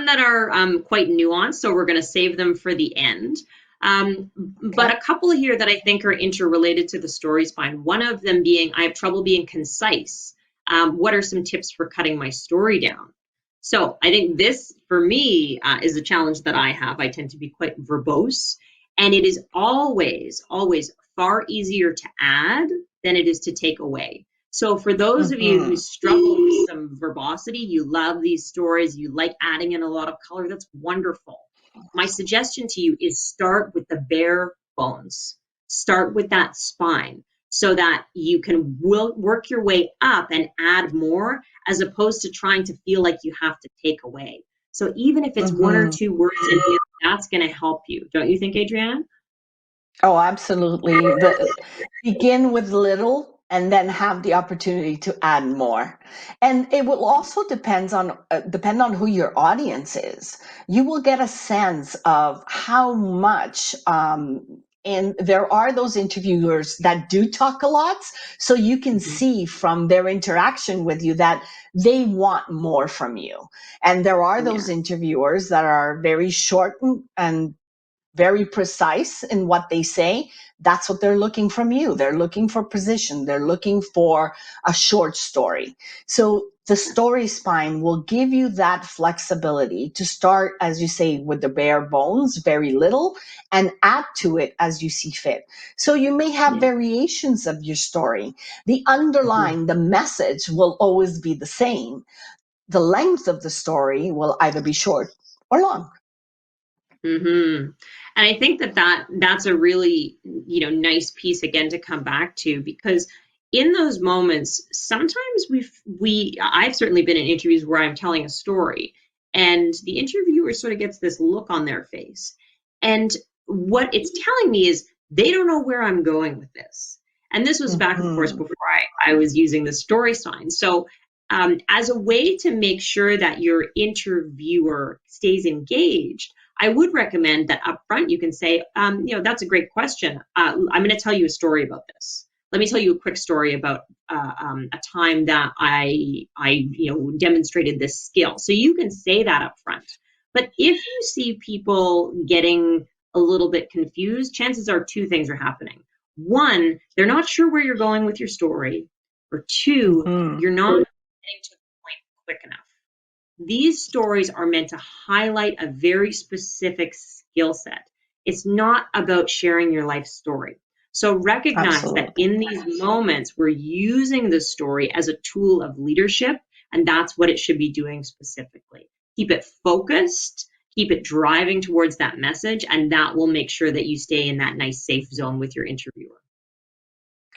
that are quite nuanced, so we're going to save them for the end. But a couple here that I think are interrelated to the story spine. One of them being, I have trouble being concise. What are some tips for cutting my story down? So I think this, for me, is a challenge that I have. I tend to be quite verbose, and it is always, always far easier to add than it is to take away. So for those of you who struggle with some verbosity, you love these stories, you like adding in a lot of color, that's wonderful. My suggestion to you is start with the bare bones. Start with that spine so that you can work your way up and add more, as opposed to trying to feel like you have to take away. So even if it's one or two words in here, that's going to help you. Don't you think, Adrienne? Oh, absolutely. Begin with little and then have the opportunity to add more. And it will also depend on who your audience is. You will get a sense of how much, and there are those interviewers that do talk a lot, so you can see from their interaction with you that they want more from you. And there are those interviewers that are very short and very precise in what they say. That's what they're looking from you. They're looking for position. They're looking for a short story. So the story spine will give you that flexibility to start, as you say, with the bare bones, very little, and add to it as you see fit. So you may have variations of your story. The underlying, the message will always be the same. The length of the story will either be short or long. And I think that's a really, nice piece again to come back to, because in those moments, sometimes I've certainly been in interviews where I'm telling a story and the interviewer sort of gets this look on their face. And what it's telling me is they don't know where I'm going with this. And this was back, of course, before I was using the story sign. So as a way to make sure that your interviewer stays engaged, I would recommend that up front you can say, that's a great question. I'm going to tell you a story about this. Let me tell you a quick story about a time that I demonstrated this skill. So you can say that up front. But if you see people getting a little bit confused, chances are two things are happening. One, they're not sure where you're going with your story. Or two, you're not getting to the point quick enough. These stories are meant to highlight a very specific skill set. It's not about sharing your life story. So recognize that in these moments, we're using the story as a tool of leadership, and that's what it should be doing specifically. Keep it focused, keep it driving towards that message, and that will make sure that you stay in that nice, safe zone with your interviewer.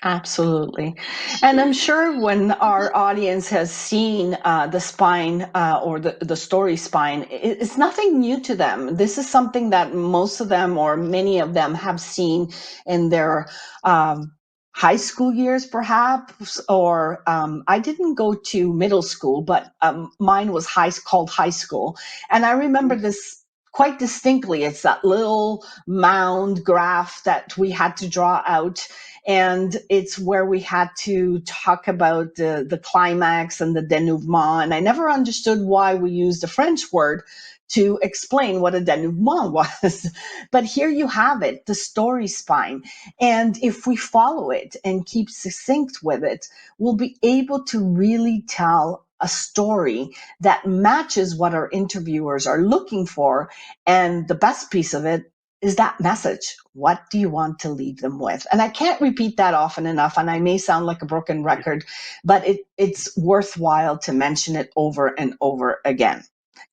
Absolutely. And I'm sure when our audience has seen the spine or the story spine, it's nothing new to them. This is something that most of them or many of them have seen in their high school years, perhaps, or I didn't go to middle school, but mine was called high school. And I remember this quite distinctly. It's that little mound graph that we had to draw out. And it's where we had to talk about the climax and the denouement. And I never understood why we used a French word to explain what a denouement was. But here you have it, the story spine. And if we follow it and keep succinct with it, we'll be able to really tell a story that matches what our interviewers are looking for. And the best piece of it is that message. What do you want to leave them with? And I can't repeat that often enough, and I may sound like a broken record, but it's worthwhile to mention it over and over again.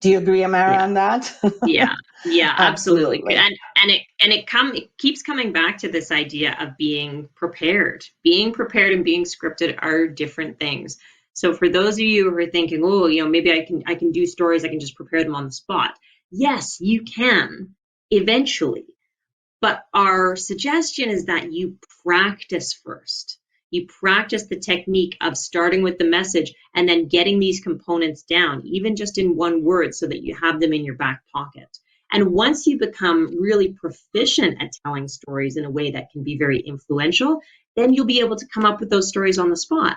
Do you agree, Amara, on that? Yeah, absolutely. And it keeps coming back to this idea of being prepared. Being prepared and being scripted are different things. So for those of you who are thinking, maybe I can do stories, I can just prepare them on the spot. Yes, you can eventually. But our suggestion is that you practice first. You practice the technique of starting with the message and then getting these components down, even just in one word, so that you have them in your back pocket. And once you become really proficient at telling stories in a way that can be very influential, then you'll be able to come up with those stories on the spot.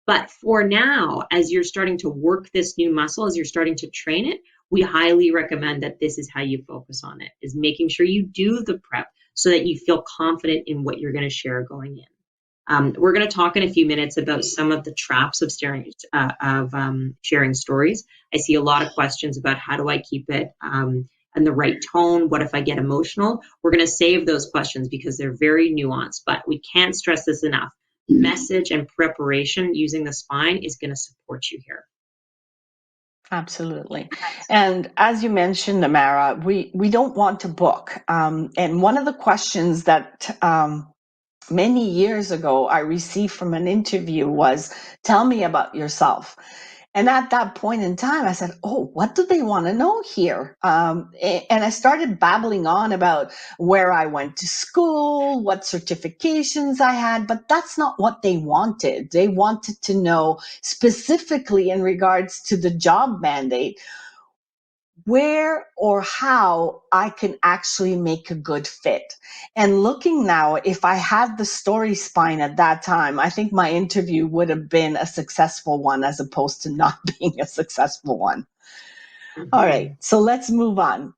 But for now, as you're starting to work this new muscle, as you're starting to train it, we highly recommend that this is how you focus on it, is making sure you do the prep so that you feel confident in what you're going to share going in. We're going to talk in a few minutes about some of the traps of sharing stories. I see a lot of questions about how do I keep it in the right tone? What if I get emotional? We're going to save those questions because they're very nuanced, but we can't stress this enough. Message and preparation using the spine is going to support you here. Absolutely. And as you mentioned, Amara, we don't want to book. And one of the questions that many years ago I received from an interview was, tell me about yourself. And at that point in time, I said, oh, what do they want to know here? And I started babbling on about where I went to school, what certifications I had, but that's not what they wanted. They wanted to know specifically in regards to the job mandate, where or how I can actually make a good fit. And looking now, if I had the story spine at that time, I think my interview would have been a successful one as opposed to not being a successful one. Mm-hmm. All right, so let's move on.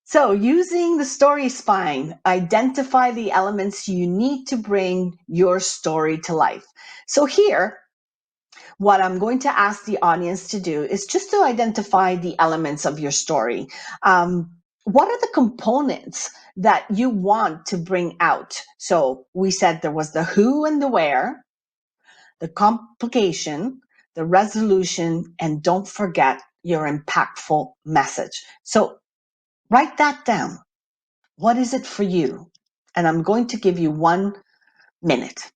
So using the story spine, identify the elements you need to bring your story to life. So here, what I'm going to ask the audience to do is just to identify the elements of your story. What are the components that you want to bring out? So we said there was the who and the where, the complication, the resolution, and don't forget your impactful message. So write that down. What is it for you? And I'm going to give you 1 minute.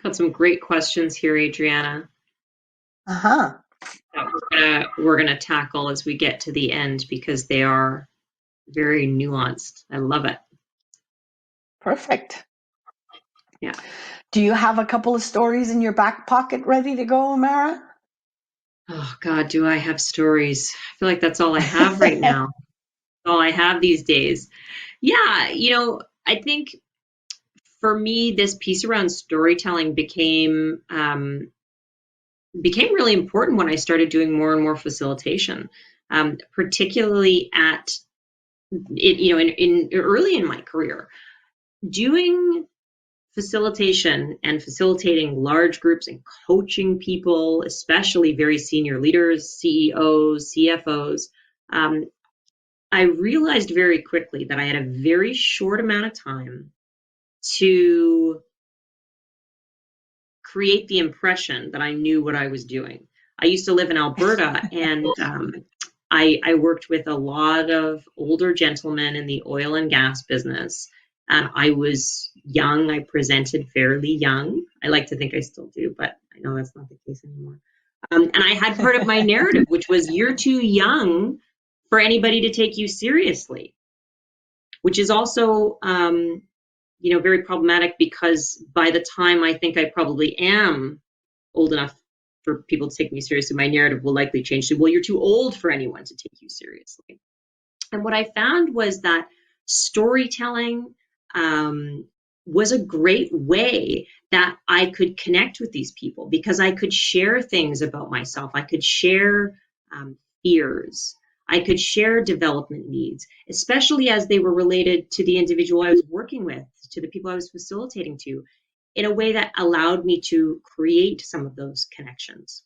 Got some great questions here, Adriana. Uh-huh. That we're gonna tackle as we get to the end because they are very nuanced. I love it. Perfect. Yeah. Do you have a couple of stories in your back pocket ready to go, Amara? Oh God, do I have stories? I feel like that's all I have right now. All I have these days. Yeah, I think for me, this piece around storytelling became really important when I started doing more and more facilitation, particularly at it, in early in my career, doing facilitation and facilitating large groups and coaching people, especially very senior leaders, CEOs, CFOs. I realized very quickly that I had a very short amount of time to create the impression that I knew what I was doing. I used to live in Alberta, and I worked with a lot of older gentlemen in the oil and gas business. And I was young. I presented fairly young. I like to think I still do, but I know that's not the case anymore. And I had part of my narrative, which was you're too young for anybody to take you seriously, which is also very problematic because by the time I think I probably am old enough for people to take me seriously, my narrative will likely change to, well, you're too old for anyone to take you seriously. And what I found was that storytelling was a great way that I could connect with these people because I could share things about myself. I could share fears. I could share development needs, especially as they were related to the individual I was working with, to the people I was facilitating to, in a way that allowed me to create some of those connections.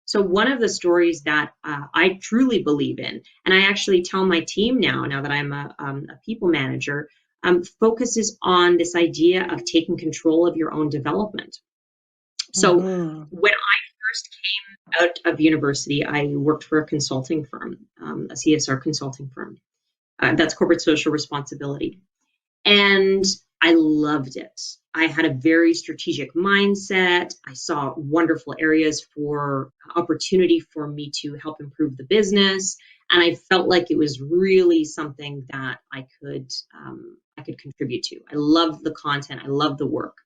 So one of the stories that I truly believe in, and I actually tell my team now that I'm a people manager, focuses on this idea of taking control of your own development. So when I first came out of university, I worked for a consulting firm, a CSR consulting firm. That's corporate social responsibility. And I loved it. I had a very strategic mindset. I saw wonderful areas for opportunity for me to help improve the business. And I felt like it was really something that I could contribute to. I loved the content. I loved the work.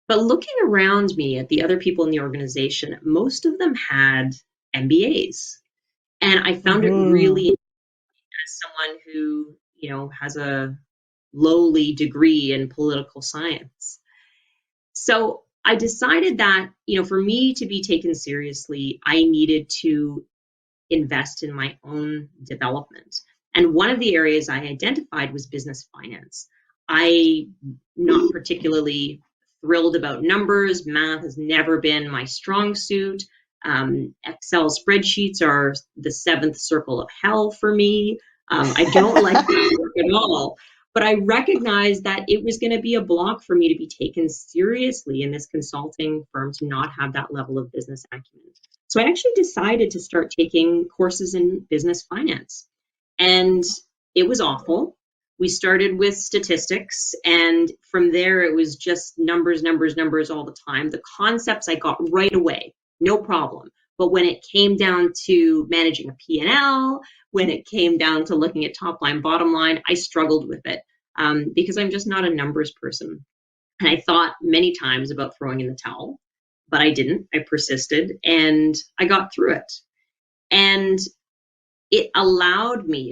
But looking around me at the other people in the organization, most of them had MBAs. And I found it really, as someone who, has a lowly degree in political science. So I decided that, for me to be taken seriously, I needed to invest in my own development. And one of the areas I identified was business finance. I'm not particularly thrilled about numbers. Math has never been my strong suit. Excel spreadsheets are the seventh circle of hell for me. I don't like that work at all. But I recognized that it was going to be a block for me to be taken seriously in this consulting firm, to not have that level of business acumen. So I actually decided to start taking courses in business finance. And it was awful. We started with statistics, and from there it was just numbers, numbers, numbers all the time. The concepts I got right away, no problem. But when it came down to managing a P&L, when it came down to looking at top line, bottom line, I struggled with it because I'm just not a numbers person. And I thought many times about throwing in the towel, but I didn't. I persisted and I got through it. And it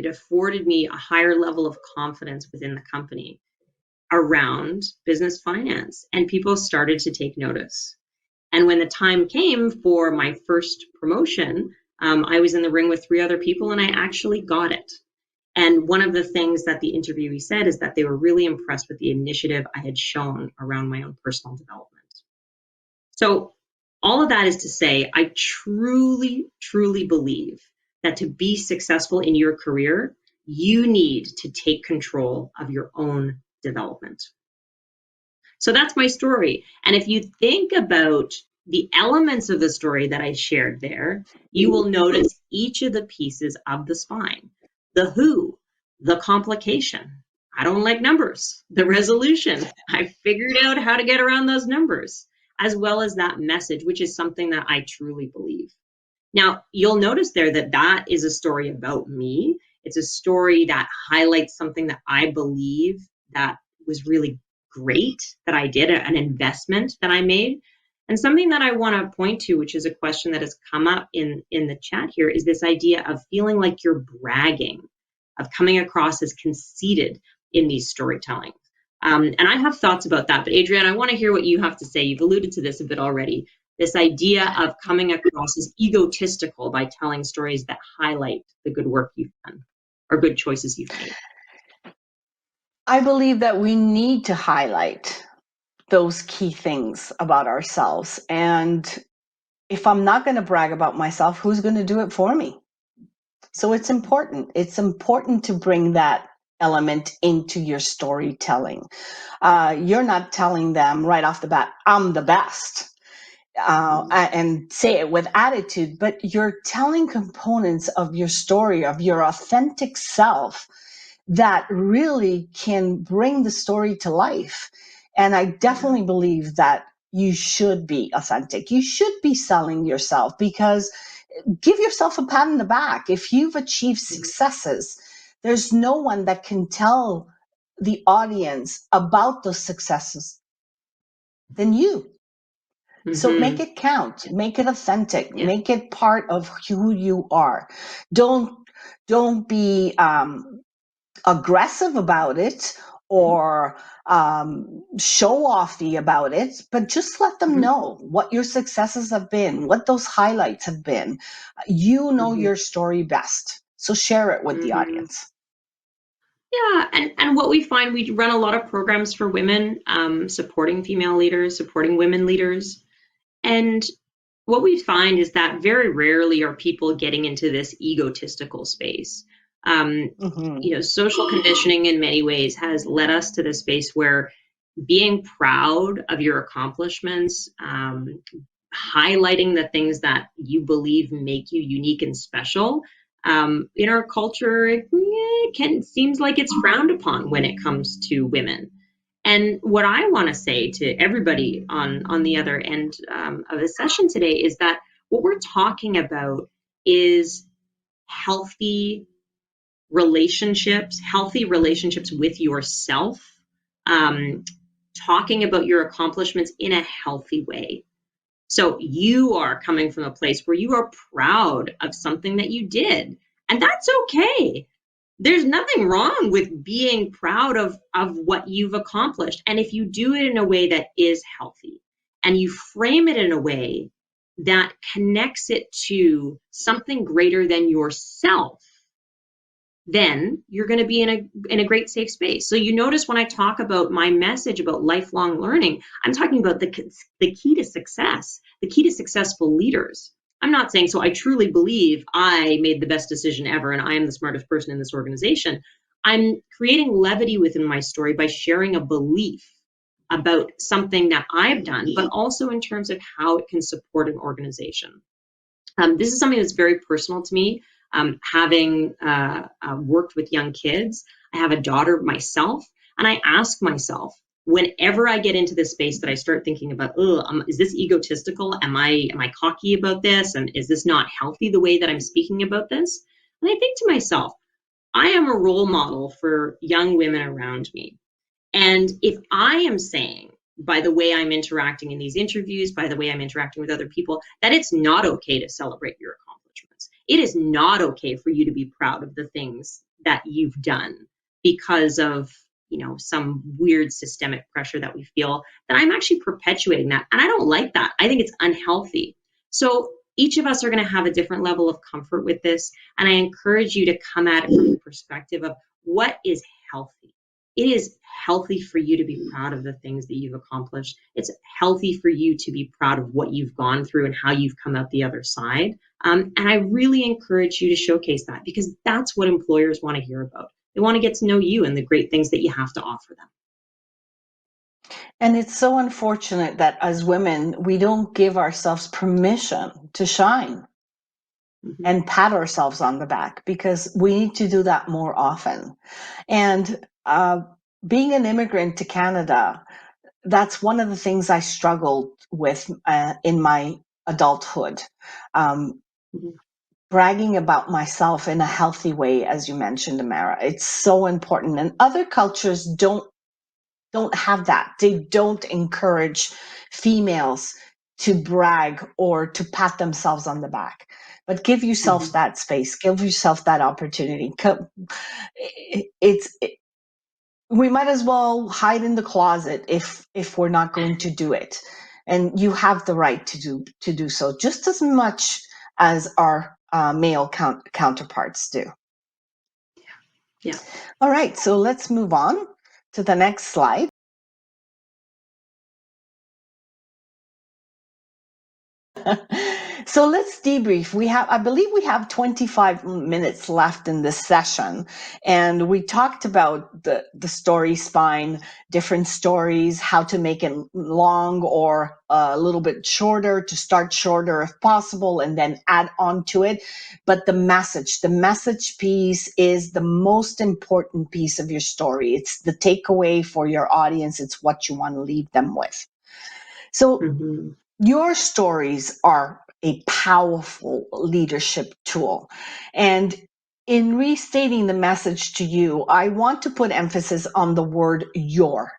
afforded me a higher level of confidence within the company around business finance. And people started to take notice. And when the time came for my first promotion, I was in the ring with 3 other people and I actually got it. And one of the things that the interviewee said is that they were really impressed with the initiative I had shown around my own personal development. So all of that is to say, I truly, truly believe that to be successful in your career, you need to take control of your own development. So that's my story. And if you think about the elements of the story that I shared there, you will notice each of the pieces of the spine. The who, the complication. I don't like numbers. The resolution. I figured out how to get around those numbers, as well as that message, which is something that I truly believe. Now, you'll notice there that that is a story about me. It's a story that highlights something that I believe that was really great that I did, an investment that I made. And something that I want to point to, which is a question that has come up in the chat here, is this idea of feeling like you're bragging, of coming across as conceited in these storytelling. And I have thoughts about that. But Adrienne, I want to hear what you have to say. You've alluded to this a bit already. This idea of coming across as egotistical by telling stories that highlight the good work you've done or good choices you've made. I believe that we need to highlight those key things about ourselves. And if I'm not going to brag about myself, who's going to do it for me? So it's important. It's important to bring that element into your storytelling. You're not telling them right off the bat, I'm the best, and say it with attitude, but you're telling components of your story, of your authentic self, that really can bring the story to life. And I definitely believe that you should be authentic. You should be selling yourself, because give yourself a pat on the back. If you've achieved successes, there's no one that can tell the audience about those successes than you. Mm-hmm. So make it count, make it authentic, make it part of who you are. Don't be aggressive about it or show offy about it, but just let them know what your successes have been, what those highlights have been. You know your story best, so share it with the audience. Yeah, and what we find, we run a lot of programs for women, supporting female leaders, supporting women leaders. And what we find is that very rarely are people getting into this egotistical space. Social conditioning in many ways has led us to this space where being proud of your accomplishments, highlighting the things that you believe make you unique and special, in our culture, seems like it's frowned upon when it comes to women. And what I want to say to everybody on the other end of the session today is that what we're talking about is healthy relationships with yourself, talking about your accomplishments in a healthy way. So you are coming from a place where you are proud of something that you did, and that's okay. there's nothing wrong with being proud of what you've accomplished. And if you do it in a way that is healthy and you frame it in a way that connects it to something greater than yourself, then you're going to be in a great safe space. So you notice when I talk about my message about lifelong learning, I'm talking about the key to success, the key to successful leaders. I'm not saying, so I truly believe I made the best decision ever and I am the smartest person in this organization. I'm creating levity within my story by sharing a belief about something that I've done, but also in terms of how it can support an organization. This is something that's very personal to me. Having worked with young kids, I have a daughter myself, and I ask myself, whenever I get into this space that I start thinking about, is this egotistical? Am I cocky about this? And is this not healthy the way that I'm speaking about this? And I think to myself, I am a role model for young women around me. And if I am saying, by the way I'm interacting in these interviews, by the way I'm interacting with other people, that it's not okay to celebrate your accomplishments. It is not okay for you to be proud of the things that you've done because of, some weird systemic pressure that we feel, that I'm actually perpetuating that. And I don't like that. I think it's unhealthy. So each of us are going to have a different level of comfort with this. And I encourage you to come at it from the perspective of what is healthy. It is healthy for you to be proud of the things that you've accomplished. It's healthy for you to be proud of what you've gone through and how you've come out the other side. And I really encourage you to showcase that, because that's what employers want to hear about. They want to get to know you and the great things that you have to offer them. And it's so unfortunate that as women, we don't give ourselves permission to shine and pat ourselves on the back, because we need to do that more often. And being an immigrant to Canada, that's one of the things I struggled with in my adulthood. Bragging about myself in a healthy way, as you mentioned, Amara, it's so important. And other cultures don't have that. They don't encourage females to brag or to pat themselves on the back. But give yourself that space. Give yourself that opportunity. We might as well hide in the closet if we're not going to do it. And you have the right to do so just as much as our male counterparts do. Yeah. All right, so let's move on to the next slide. So let's debrief. I believe we have 25 minutes left in this session, and we talked about the story spine, different stories, how to make it long or a little bit shorter, to start shorter if possible, and then add on to it. But the message piece is the most important piece of your story. It's the takeaway for your audience. It's what you want to leave them with. So your stories are a powerful leadership tool. And in restating the message to you, I want to put emphasis on the word your.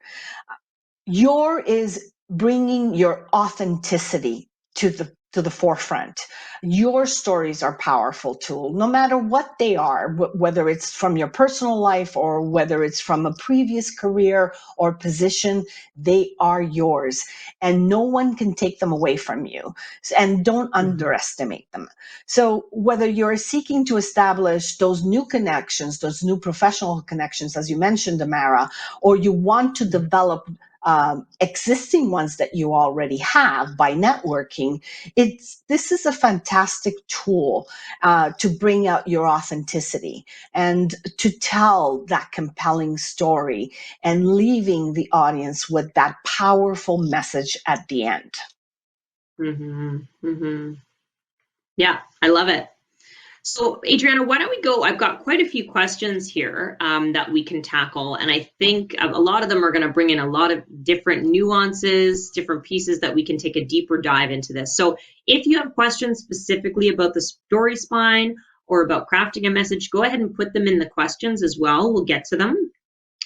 Your is bringing your authenticity to the forefront. Your stories are powerful tool, no matter what they are, whether it's from your personal life or whether it's from a previous career or position, they are yours and no one can take them away from you. And don't underestimate them. So whether you're seeking to establish those new connections, those new professional connections, as you mentioned, Amara, or you want to develop existing ones that you already have by networking, this is a fantastic tool to bring out your authenticity and to tell that compelling story and leaving the audience with that powerful message at the end. Yeah, I love it. So, Adriana, why don't we go? I've got quite a few questions here that we can tackle. And I think a lot of them are going to bring in a lot of different nuances, different pieces that we can take a deeper dive into this. So if you have questions specifically about the story spine or about crafting a message, go ahead and put them in the questions as well. We'll get to them.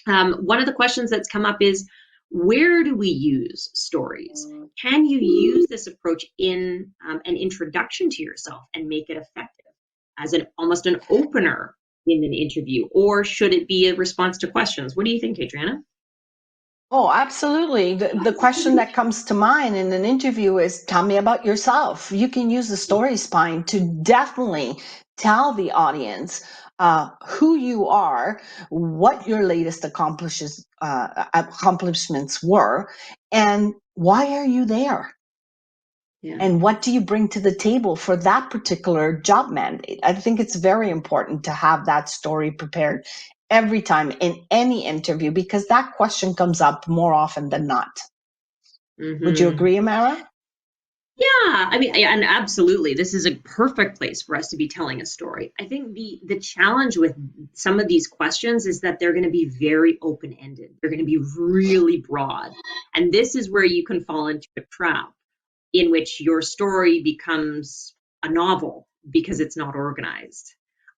One of the questions that's come up is, where do we use stories? Can you use this approach in an introduction to yourself and make it effective? As almost an opener in an interview, or should it be a response to questions? What do you think, Adriana? Oh, absolutely. The question that comes to mind in an interview is, tell me about yourself. You can use the story spine to definitely tell the audience who you are, what your latest accomplishments were, and why are you there? Yeah. And what do you bring to the table for that particular job mandate? I think it's very important to have that story prepared every time in any interview, because that question comes up more often than not. Would you agree, Amara? Yeah, I mean, and absolutely, this is a perfect place for us to be telling a story. I think the challenge with some of these questions is that they're going to be very open-ended. They're going to be really broad. And this is where you can fall into a trap in which your story becomes a novel because it's not organized.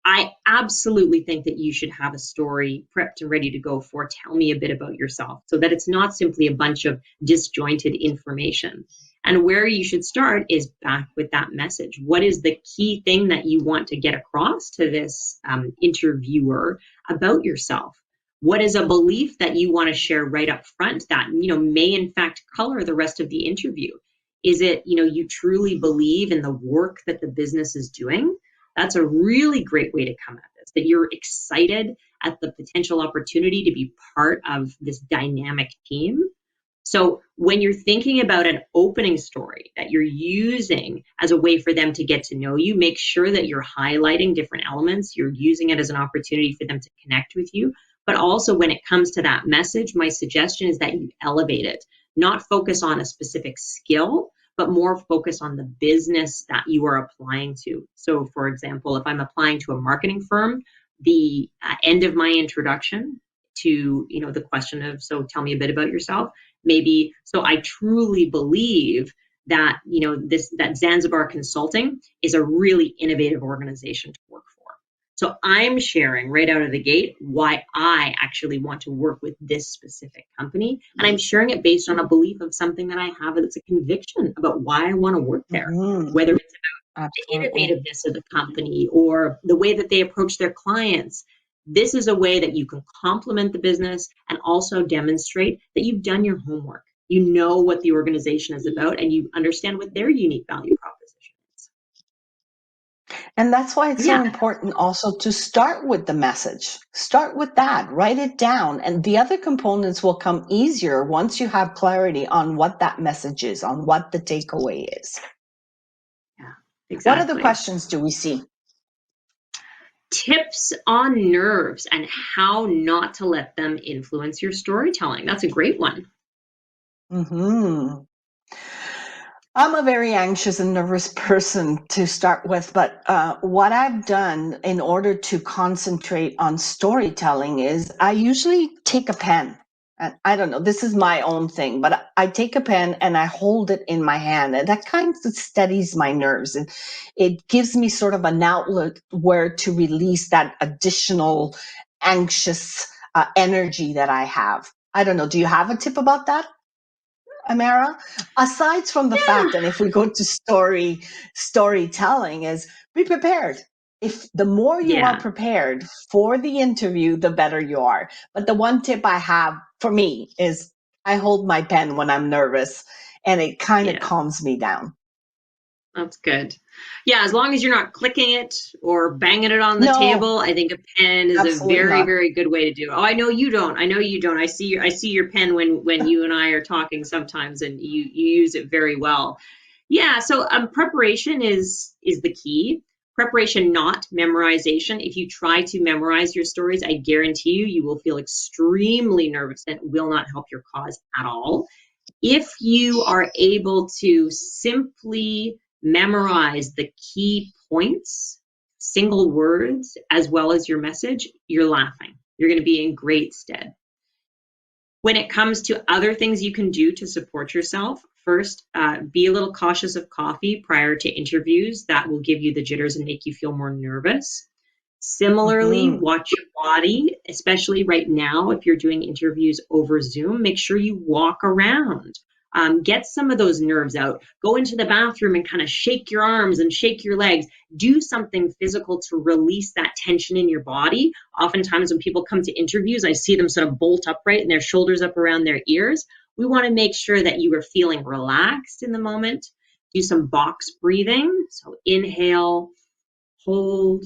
I absolutely think that you should have a story prepped and ready to go for tell me a bit about yourself, so that it's not simply a bunch of disjointed information. And where you should start is back with that message. What is the key thing that you want to get across to this interviewer about yourself? What is a belief that you want to share right up front that, may in fact color the rest of the interview? Is it, you truly believe in the work that the business is doing? That's a really great way to come at this, that you're excited at the potential opportunity to be part of this dynamic team. So when you're thinking about an opening story that you're using as a way for them to get to know you, make sure that you're highlighting different elements. You're using it as an opportunity for them to connect with you. But also when it comes to that message, my suggestion is that you elevate it, not focus on a specific skill, but more focus on the business that you are applying to. So for example, if I'm applying to a marketing firm, the end of my introduction to, the question of, so tell me a bit about yourself, maybe, so I truly believe that, that Zanzibar Consulting is a really innovative organization to work for. So I'm sharing right out of the gate why I actually want to work with this specific company. And I'm sharing it based on a belief of something that I have that's a conviction about why I want to work there, whether it's about the innovativeness of the company or the way that they approach their clients. This is a way that you can complement the business and also demonstrate that you've done your homework. You know what the organization is about and you understand what their unique value proposition is. And that's why it's so important also to start with the message. Start with that, write it down. And the other components will come easier once you have clarity on what that message is, on what the takeaway is. Yeah, exactly. What other questions do we see? Tips on nerves and how not to let them influence your storytelling. That's a great one. I'm a very anxious and nervous person to start with, but what I've done in order to concentrate on storytelling is I usually take a pen. And I don't know, this is my own thing, but I take a pen and I hold it in my hand, and that kind of steadies my nerves. And it gives me sort of an outlet where to release that additional anxious energy that I have. I don't know. Do you have a tip about that, Amara? Aside from the fact, and if we go to storytelling, is be prepared. If the more you are prepared for the interview, the better you are. But the one tip I have for me is I hold my pen when I'm nervous, and it kind of calms me down. That's good. Yeah, as long as you're not clicking it or banging it on the table, I think a pen is a very, very good way to do it. Oh, I know you don't. I see your pen when you and I are talking sometimes, and you use it very well. Yeah, so preparation is the key. Preparation, not memorization. If you try to memorize your stories, I guarantee you will feel extremely nervous and it will not help your cause at all. If you are able to simply memorize the key points, single words, as well as your message, you're laughing. You're going to be in great stead. When it comes to other things you can do to support yourself, first, be a little cautious of coffee prior to interviews. That will give you the jitters and make you feel more nervous. Similarly, watch your body, especially right now, if you're doing interviews over Zoom, make sure you walk around. Get some of those nerves out. Go into the bathroom and kind of shake your arms and shake your legs. Do something physical to release that tension in your body. Oftentimes when people come to interviews, I see them sort of bolt upright and their shoulders up around their ears. We want to make sure that you are feeling relaxed in the moment. Do some box breathing. So inhale, hold,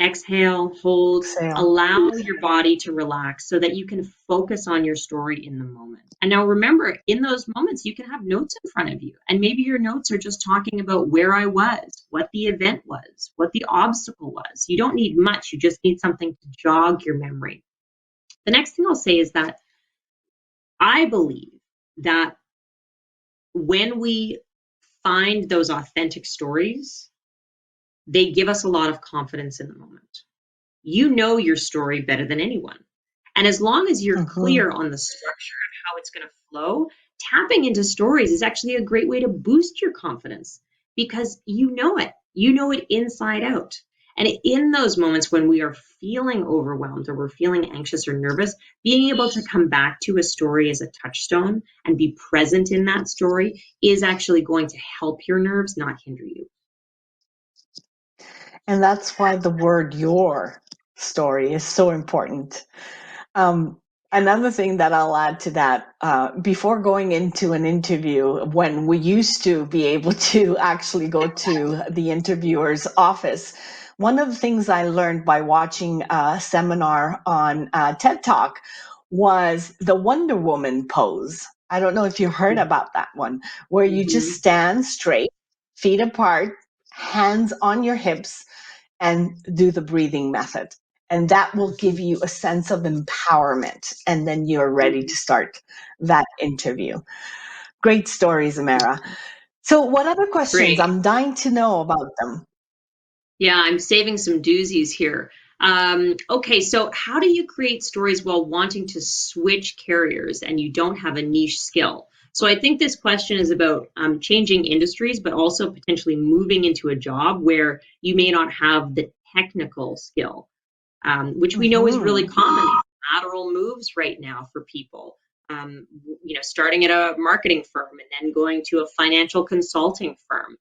exhale, hold, allow your body to relax so that you can focus on your story in the moment. And now remember, in those moments, you can have notes in front of you. And maybe your notes are just talking about where I was, what the event was, what the obstacle was. You don't need much. You just need something to jog your memory. The next thing I'll say is that I believe that when we find those authentic stories, they give us a lot of confidence in the moment. You know your story better than anyone. And as long as you're clear on the structure of how it's going to flow, tapping into stories is actually a great way to boost your confidence because you know it. You know it inside out. And in those moments when we are feeling overwhelmed or we're feeling anxious or nervous, being able to come back to a story as a touchstone and be present in that story is actually going to help your nerves, not hinder you. And that's why the word your story is so important. Another thing that I'll add to that, before going into an interview, when we used to be able to actually go to the interviewer's office, one of the things I learned by watching a seminar on TED Talk was the Wonder Woman pose. I don't know if you heard about that one, where you just stand straight, feet apart, hands on your hips, and do the breathing method. And that will give you a sense of empowerment. And then you're ready to start that interview. Great stories, Amara. So what other questions? Great. I'm dying to know about them. Yeah, I'm saving some doozies here. Okay, so how do you create stories while wanting to switch carriers and you don't have a niche skill? So I think this question is about changing industries, but also potentially moving into a job where you may not have the technical skill, which we know is really common. Lateral moves right now for people. Starting at a marketing firm and then going to a financial consulting firm.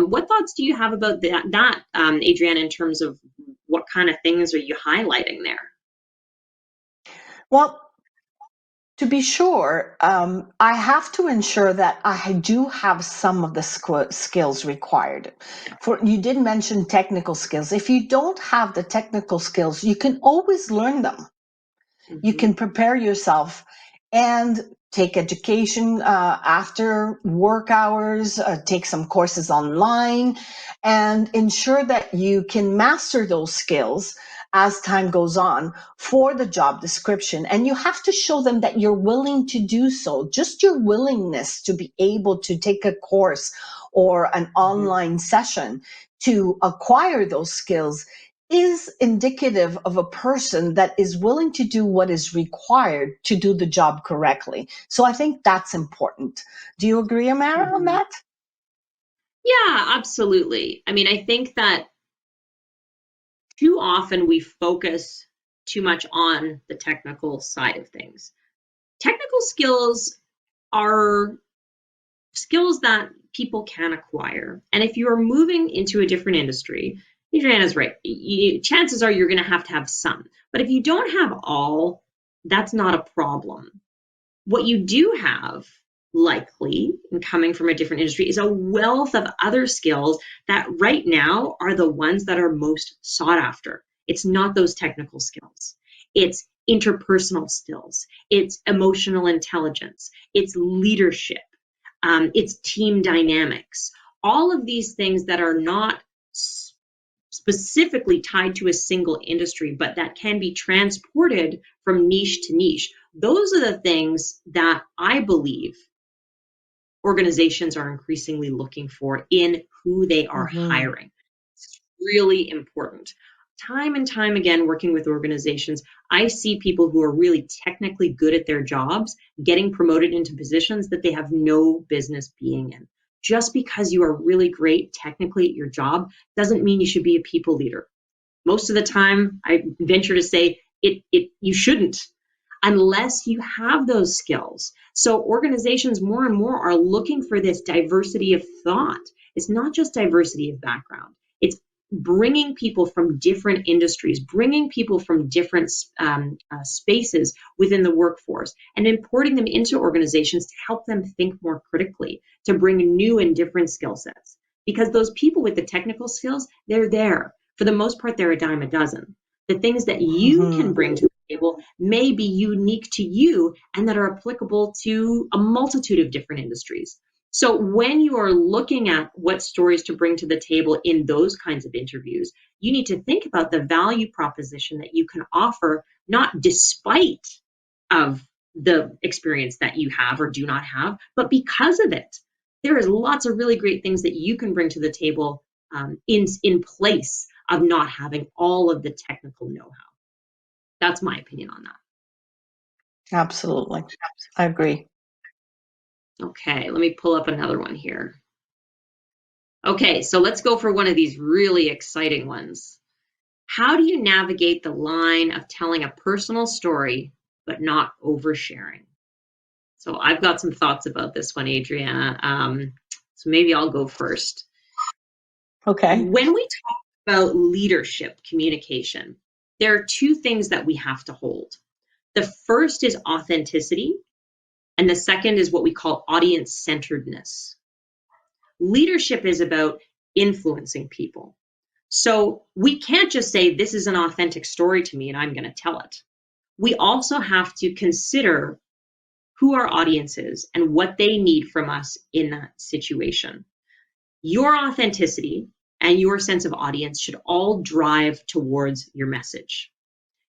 What thoughts do you have about that, Adrienne, in terms of what kind of things are you highlighting there? Well, to be sure, I have to ensure that I do have some of the skills required. You did mention technical skills. If you don't have the technical skills, you can always learn them. You can prepare yourself and take education after work hours, take some courses online, and ensure that you can master those skills as time goes on for the job description. And you have to show them that you're willing to do so. Just your willingness to be able to take a course or an online session to acquire those skills is indicative of a person that is willing to do what is required to do the job correctly. So I think that's important. Do you agree, Amara, on that? Yeah, absolutely. I mean, I think that too often we focus too much on the technical side of things. Technical skills are skills that people can acquire. And if you are moving into a different industry, Adriana's right. Chances are you're going to have some. But if you don't have all, that's not a problem. What you do have, likely, in coming from a different industry, is a wealth of other skills that right now are the ones that are most sought after. It's not those technical skills. It's interpersonal skills. It's emotional intelligence. It's leadership. It's team dynamics. All of these things that are not specifically tied to a single industry, but that can be transported from niche to niche. Those are the things that I believe organizations are increasingly looking for in who they are hiring. It's really important. Time and time again, working with organizations, I see people who are really technically good at their jobs getting promoted into positions that they have no business being in. Just because you are really great technically at your job doesn't mean you should be a people leader. Most of the time, I venture to say you shouldn't. unless you have those skills. So organizations more and more are looking for this diversity of thought. It's not just diversity of background. It's bringing people from different industries, bringing people from different spaces within the workforce, and importing them into organizations to help them think more critically, to bring new and different skill sets. Because those people with the technical skills, they're there. For the most part, they're a dime a dozen. The things that you can bring to the table may be unique to you and that are applicable to a multitude of different industries. So when you are looking at what stories to bring to the table in those kinds of interviews, you need to think about the value proposition that you can offer, not despite of the experience that you have or do not have, but because of it. There is lots of really great things that you can bring to the table in place of not having all of the technical know-how. That's my opinion on that. Absolutely. I agree. Okay, let me pull up another one here. Okay, so let's go for one of these really exciting ones. How do you navigate the line of telling a personal story but not oversharing? So I've got some thoughts about this one, Adriana. So maybe I'll go first. Okay. When we talk about leadership communication, there are two things that we have to hold. The first is authenticity, and the second is what we call audience-centeredness. Leadership is about influencing people. So we can't just say, this is an authentic story to me and I'm going to tell it. We also have to consider who our audience is and what they need from us in that situation. Your authenticity and your sense of audience should all drive towards your message.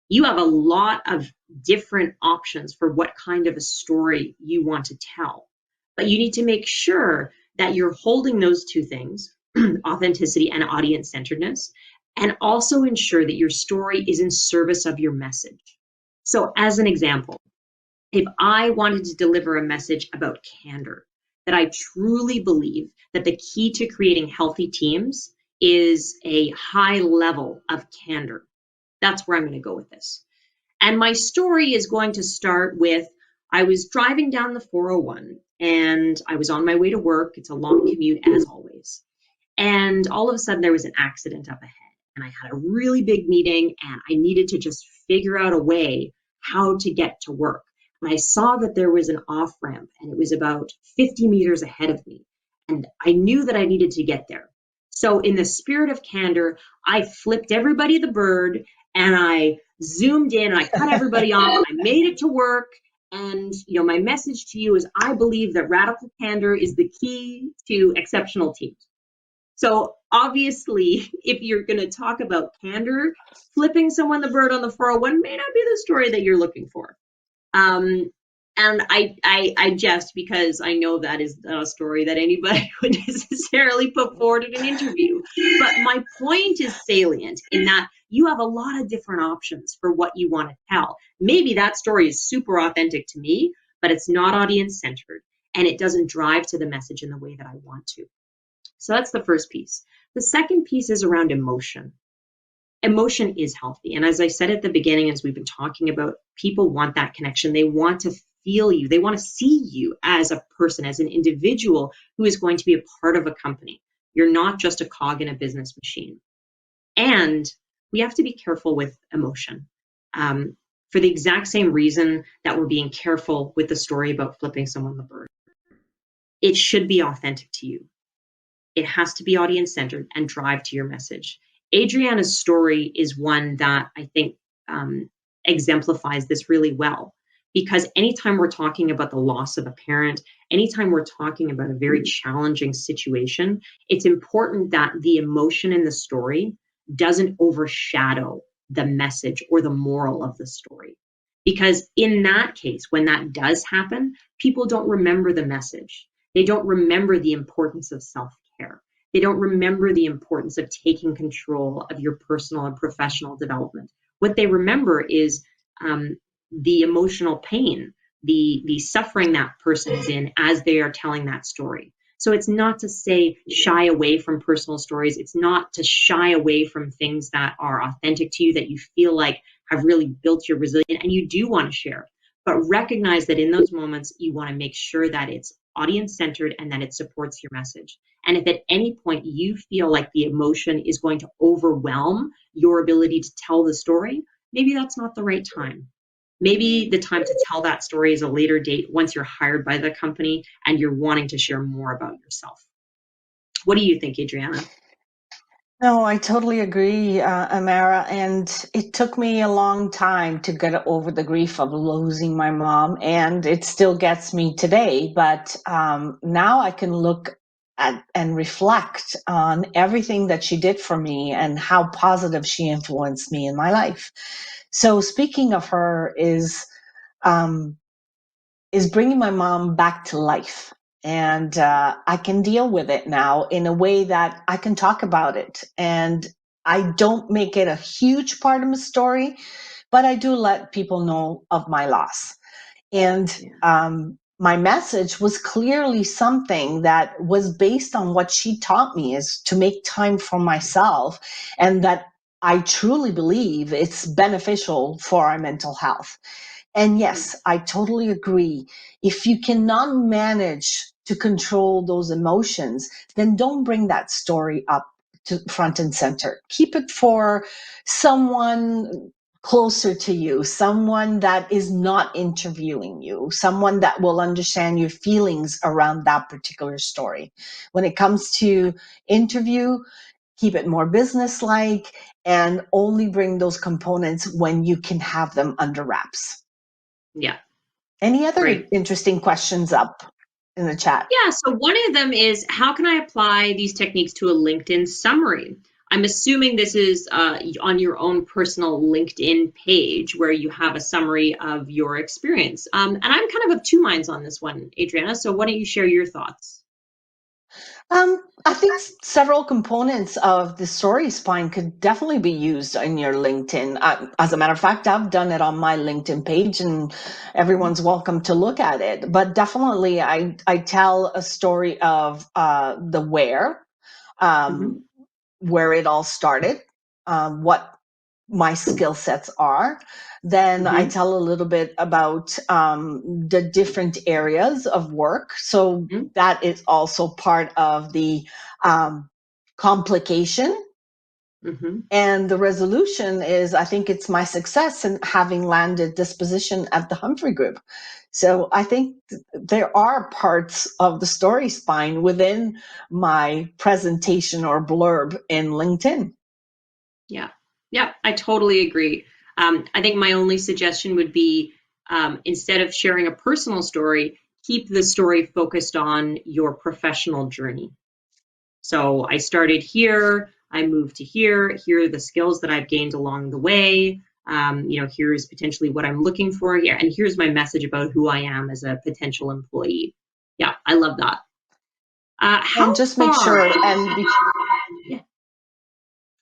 You have a lot of different options for what kind of a story you want to tell, but you need to make sure that you're holding those two things, authenticity and audience-centeredness, and also ensure that your story is in service of your message. So as an example, if I wanted to deliver a message about candor, that I truly believe that the key to creating healthy teams is a high level of candor, that's where I'm going to go with this. And my story is going to start with, I was driving down the 401 and I was on my way to work. It's a long commute as always. And all of a sudden there was an accident up ahead and I had a really big meeting and I needed to just figure out a way how to get to work. And I saw that there was an off ramp and it was about 50 meters ahead of me. And I knew that I needed to get there. So in the spirit of candor, I flipped everybody the bird and I zoomed in, I cut everybody off, and I made it to work. And my message to you is I believe that radical candor is the key to exceptional teams. So obviously, if you're going to talk about candor, flipping someone the bird on the 401 may not be the story that you're looking for. And I jest because I know that is not a story that anybody would necessarily put forward in an interview. But my point is salient in that you have a lot of different options for what you want to tell. Maybe that story is super authentic to me, but it's not audience-centered, and it doesn't drive to the message in the way that I want to. So that's the first piece. The second piece is around emotion. Emotion is healthy. And as I said at the beginning, as we've been talking about, people want that connection. They want to feel you. They want to see you as a person, as an individual who is going to be a part of a company. You're not just a cog in a business machine. And we have to be careful with emotion for the exact same reason that we're being careful with the story about flipping someone the bird. It should be authentic to you. It has to be audience-centered and drive to your message. Adriana's story is one that I think exemplifies this really well, because anytime we're talking about the loss of a parent, anytime we're talking about a very challenging situation, it's important that the emotion in the story doesn't overshadow the message or the moral of the story. Because in that case, when that does happen, people don't remember the message. They don't remember the importance of self-care. They don't remember the importance of taking control of your personal and professional development. What they remember is the emotional pain, the suffering that person is in as they are telling that story. So it's not to say shy away from personal stories. It's not to shy away from things that are authentic to you, that you feel like have really built your resilience and you do want to share. but recognize that in those moments, you want to make sure that it's audience centered and that it supports your message. And if at any point you feel like the emotion is going to overwhelm your ability to tell the story, maybe that's not the right time. Maybe the time to tell that story is a later date once you're hired by the company and you're wanting to share more about yourself. What do you think, Adriana? No, I totally agree, Amara. And it took me a long time to get over the grief of losing my mom, and it still gets me today. But now I can look at and reflect on everything that she did for me and how positive she influenced me in my life. So speaking of her is bringing my mom back to life. And I can deal with it now in a way that I can talk about it. And I don't make it a huge part of my story, but I do let people know of my loss. And my message was clearly something that was based on what she taught me, is to make time for myself, and that I truly believe it's beneficial for our mental health. And yes, I totally agree. If you cannot manage to control those emotions, then don't bring that story up to front and center. Keep it for someone closer to you, someone that is not interviewing you, someone that will understand your feelings around that particular story. When it comes to interview, keep it more business-like and only bring those components when you can have them under wraps. Yeah. Any other Great. interesting questions up in the chat? Yeah, so one of them is, how can I apply these techniques to a LinkedIn summary? I'm assuming this is on your own personal LinkedIn page where you have a summary of your experience. And I'm kind of two minds on this one, Adriana, so why don't you share your thoughts? I think several components of the story spine could definitely be used in your LinkedIn. As a matter of fact, I've done it on my LinkedIn page, and everyone's welcome to look at it. But definitely, I tell a story of the where it all started, what my skill sets are. Then I tell a little bit about the different areas of work. So that is also part of the complication. And the resolution is, I think it's my success in having landed this position at the Humphrey Group. So I think there are parts of the story spine within my presentation or blurb in LinkedIn. Yeah, I totally agree. I think my only suggestion would be, instead of sharing a personal story, keep the story focused on your professional journey. So I started here, I moved to here are the skills that I've gained along the way. Here's potentially what I'm looking for here, and here's my message about who I am as a potential employee. Yeah, I love that. And just make sure,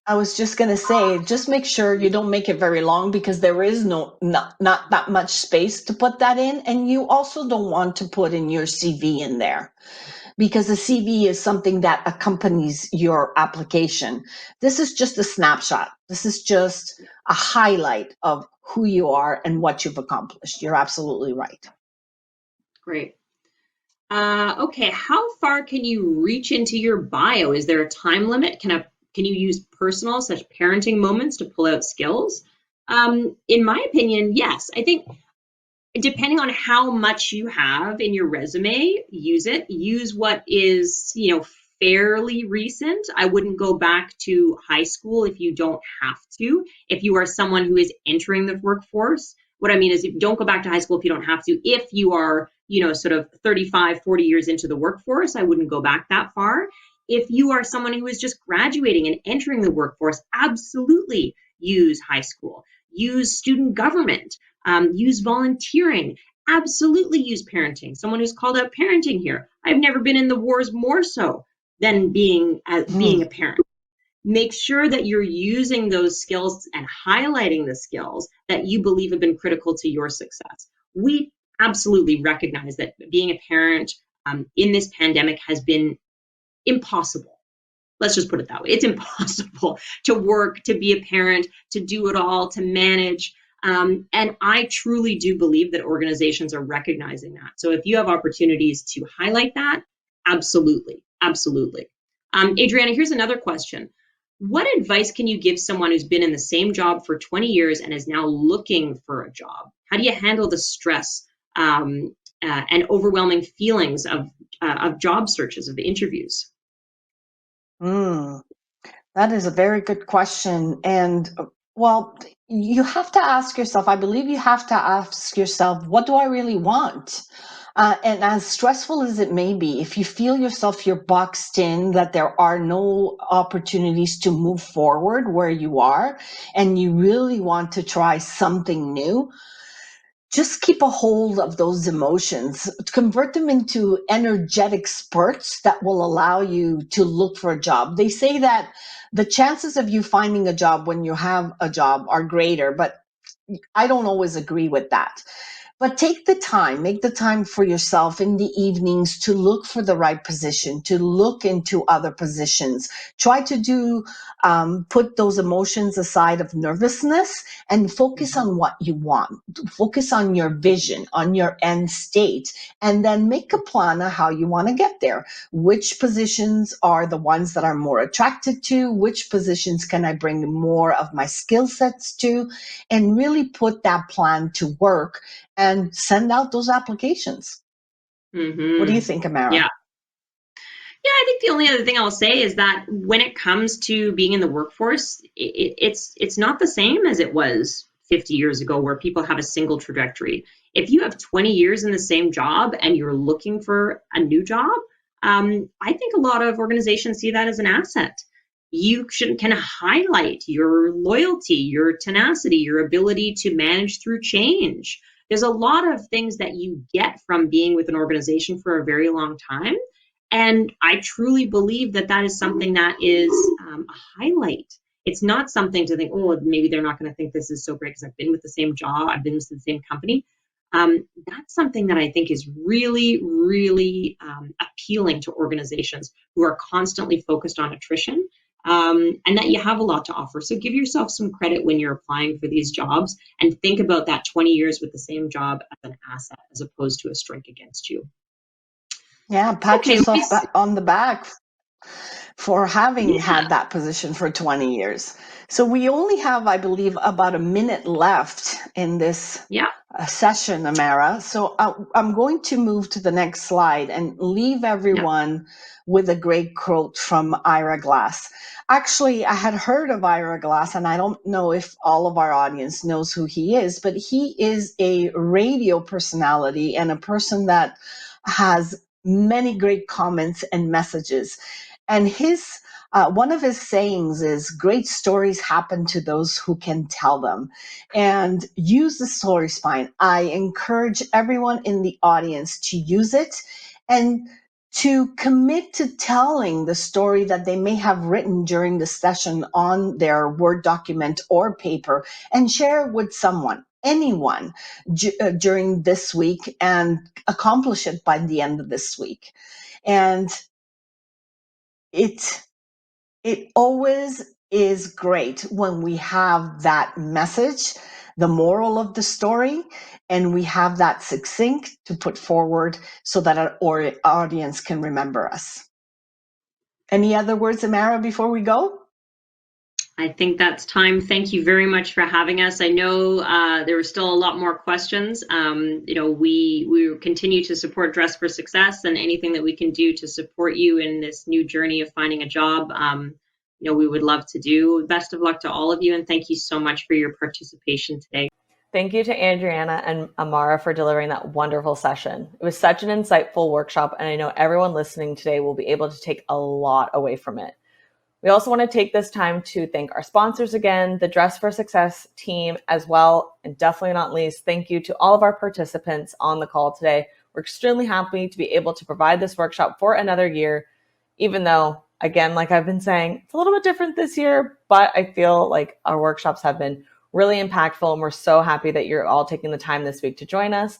I was just going to say, just make sure you don't make it very long, because there is not that much space to put that in. And you also don't want to put in your CV in there, because the CV is something that accompanies your application. This is just a snapshot. This is just a highlight of who you are and what you've accomplished. You're absolutely right. Great. Okay, how far can you reach into your bio? Is there a time limit? Can you use personal, such parenting moments to pull out skills? In my opinion, yes. I think depending on how much you have in your resume, use it. Use what is, fairly recent. I wouldn't go back to high school if you don't have to. If you are someone who is entering the workforce, what I mean is, don't go back to high school if you don't have to. If you are, sort of 35, 40 years into the workforce, I wouldn't go back that far. If you are someone who is just graduating and entering the workforce, absolutely use high school. Use student government. Use volunteering. Absolutely use parenting. Someone who's called out parenting here. I've never been in the wars more so than being a parent. Make sure that you're using those skills and highlighting the skills that you believe have been critical to your success. We absolutely recognize that being a parent in this pandemic has been impossible. Let's just put it that way. It's impossible to work, to be a parent, to do it all, to manage. And I truly do believe that organizations are recognizing that. So if you have opportunities to highlight that, absolutely, absolutely. Adriana, here's another question. What advice can you give someone who's been in the same job for 20 years and is now looking for a job? How do you handle the stress and overwhelming feelings of job searches, of interviews? That is a very good question. And well, you have to ask yourself, I believe you have to ask yourself, what do I really want? And as stressful as it may be, if you feel yourself you're boxed in, that there are no opportunities to move forward where you are, and you really want to try something new, just keep a hold of those emotions, convert them into energetic spurts that will allow you to look for a job. They say that the chances of you finding a job when you have a job are greater, but I don't always agree with that. But take the time, make the time for yourself in the evenings to look for the right position, to look into other positions. Try to put those emotions aside of nervousness and focus on what you want. Focus on your vision, on your end state, and then make a plan of how you want to get there. Which positions are the ones that I'm more attracted to? Which positions can I bring more of my skill sets to? And really put that plan to work and send out those applications. What do you think, Amara? Yeah. Yeah, I think the only other thing I'll say is that when it comes to being in the workforce, it's not the same as it was 50 years ago, where people have a single trajectory. If you have 20 years in the same job and you're looking for a new job, I think a lot of organizations see that as an asset. You can highlight your loyalty, your tenacity, your ability to manage through change. There's a lot of things that you get from being with an organization for a very long time. And I truly believe that that is something that is a highlight. It's not something to think, oh, maybe they're not going to think this is so great because I've been with the same job, I've been with the same company. That's something that I think is really, really appealing to organizations who are constantly focused on attrition, and that you have a lot to offer. So give yourself some credit when you're applying for these jobs, and think about that 20 years with the same job as an asset as opposed to a strike against you. Yeah, pat yourself on the back for having had that position for 20 years. So we only have, I believe, about a minute left in this session, Amara. So I'm going to move to the next slide and leave everyone with a great quote from Ira Glass. Actually, I had heard of Ira Glass, and I don't know if all of our audience knows who he is, but he is a radio personality and a person that has many great comments and messages. And his one of his sayings is, great stories happen to those who can tell them. And use the story spine. I encourage everyone in the audience to use it and to commit to telling the story that they may have written during the session on their Word document or paper, and share it with someone, anyone, during this week, and accomplish it by the end of this week. And it always is great when we have that message, the moral of the story, and we have that succinct to put forward so that our audience can remember us. Any other words, Amara, before we go? I think that's time. Thank you very much for having us. I know there were still a lot more questions. We continue to support Dress for Success, and anything that we can do to support you in this new journey of finding a job, we would love to do. Best of luck to all of you, and thank you so much for your participation today. Thank you to Adriana and Amara for delivering that wonderful session. It was such an insightful workshop, and I know everyone listening today will be able to take a lot away from it. We also want to take this time to thank our sponsors again, the Dress for Success team as well, and definitely not least, thank you to all of our participants on the call today. We're extremely happy to be able to provide this workshop for another year, even though, again, like I've been saying, it's a little bit different this year, but I feel like our workshops have been really impactful, and we're so happy that you're all taking the time this week to join us.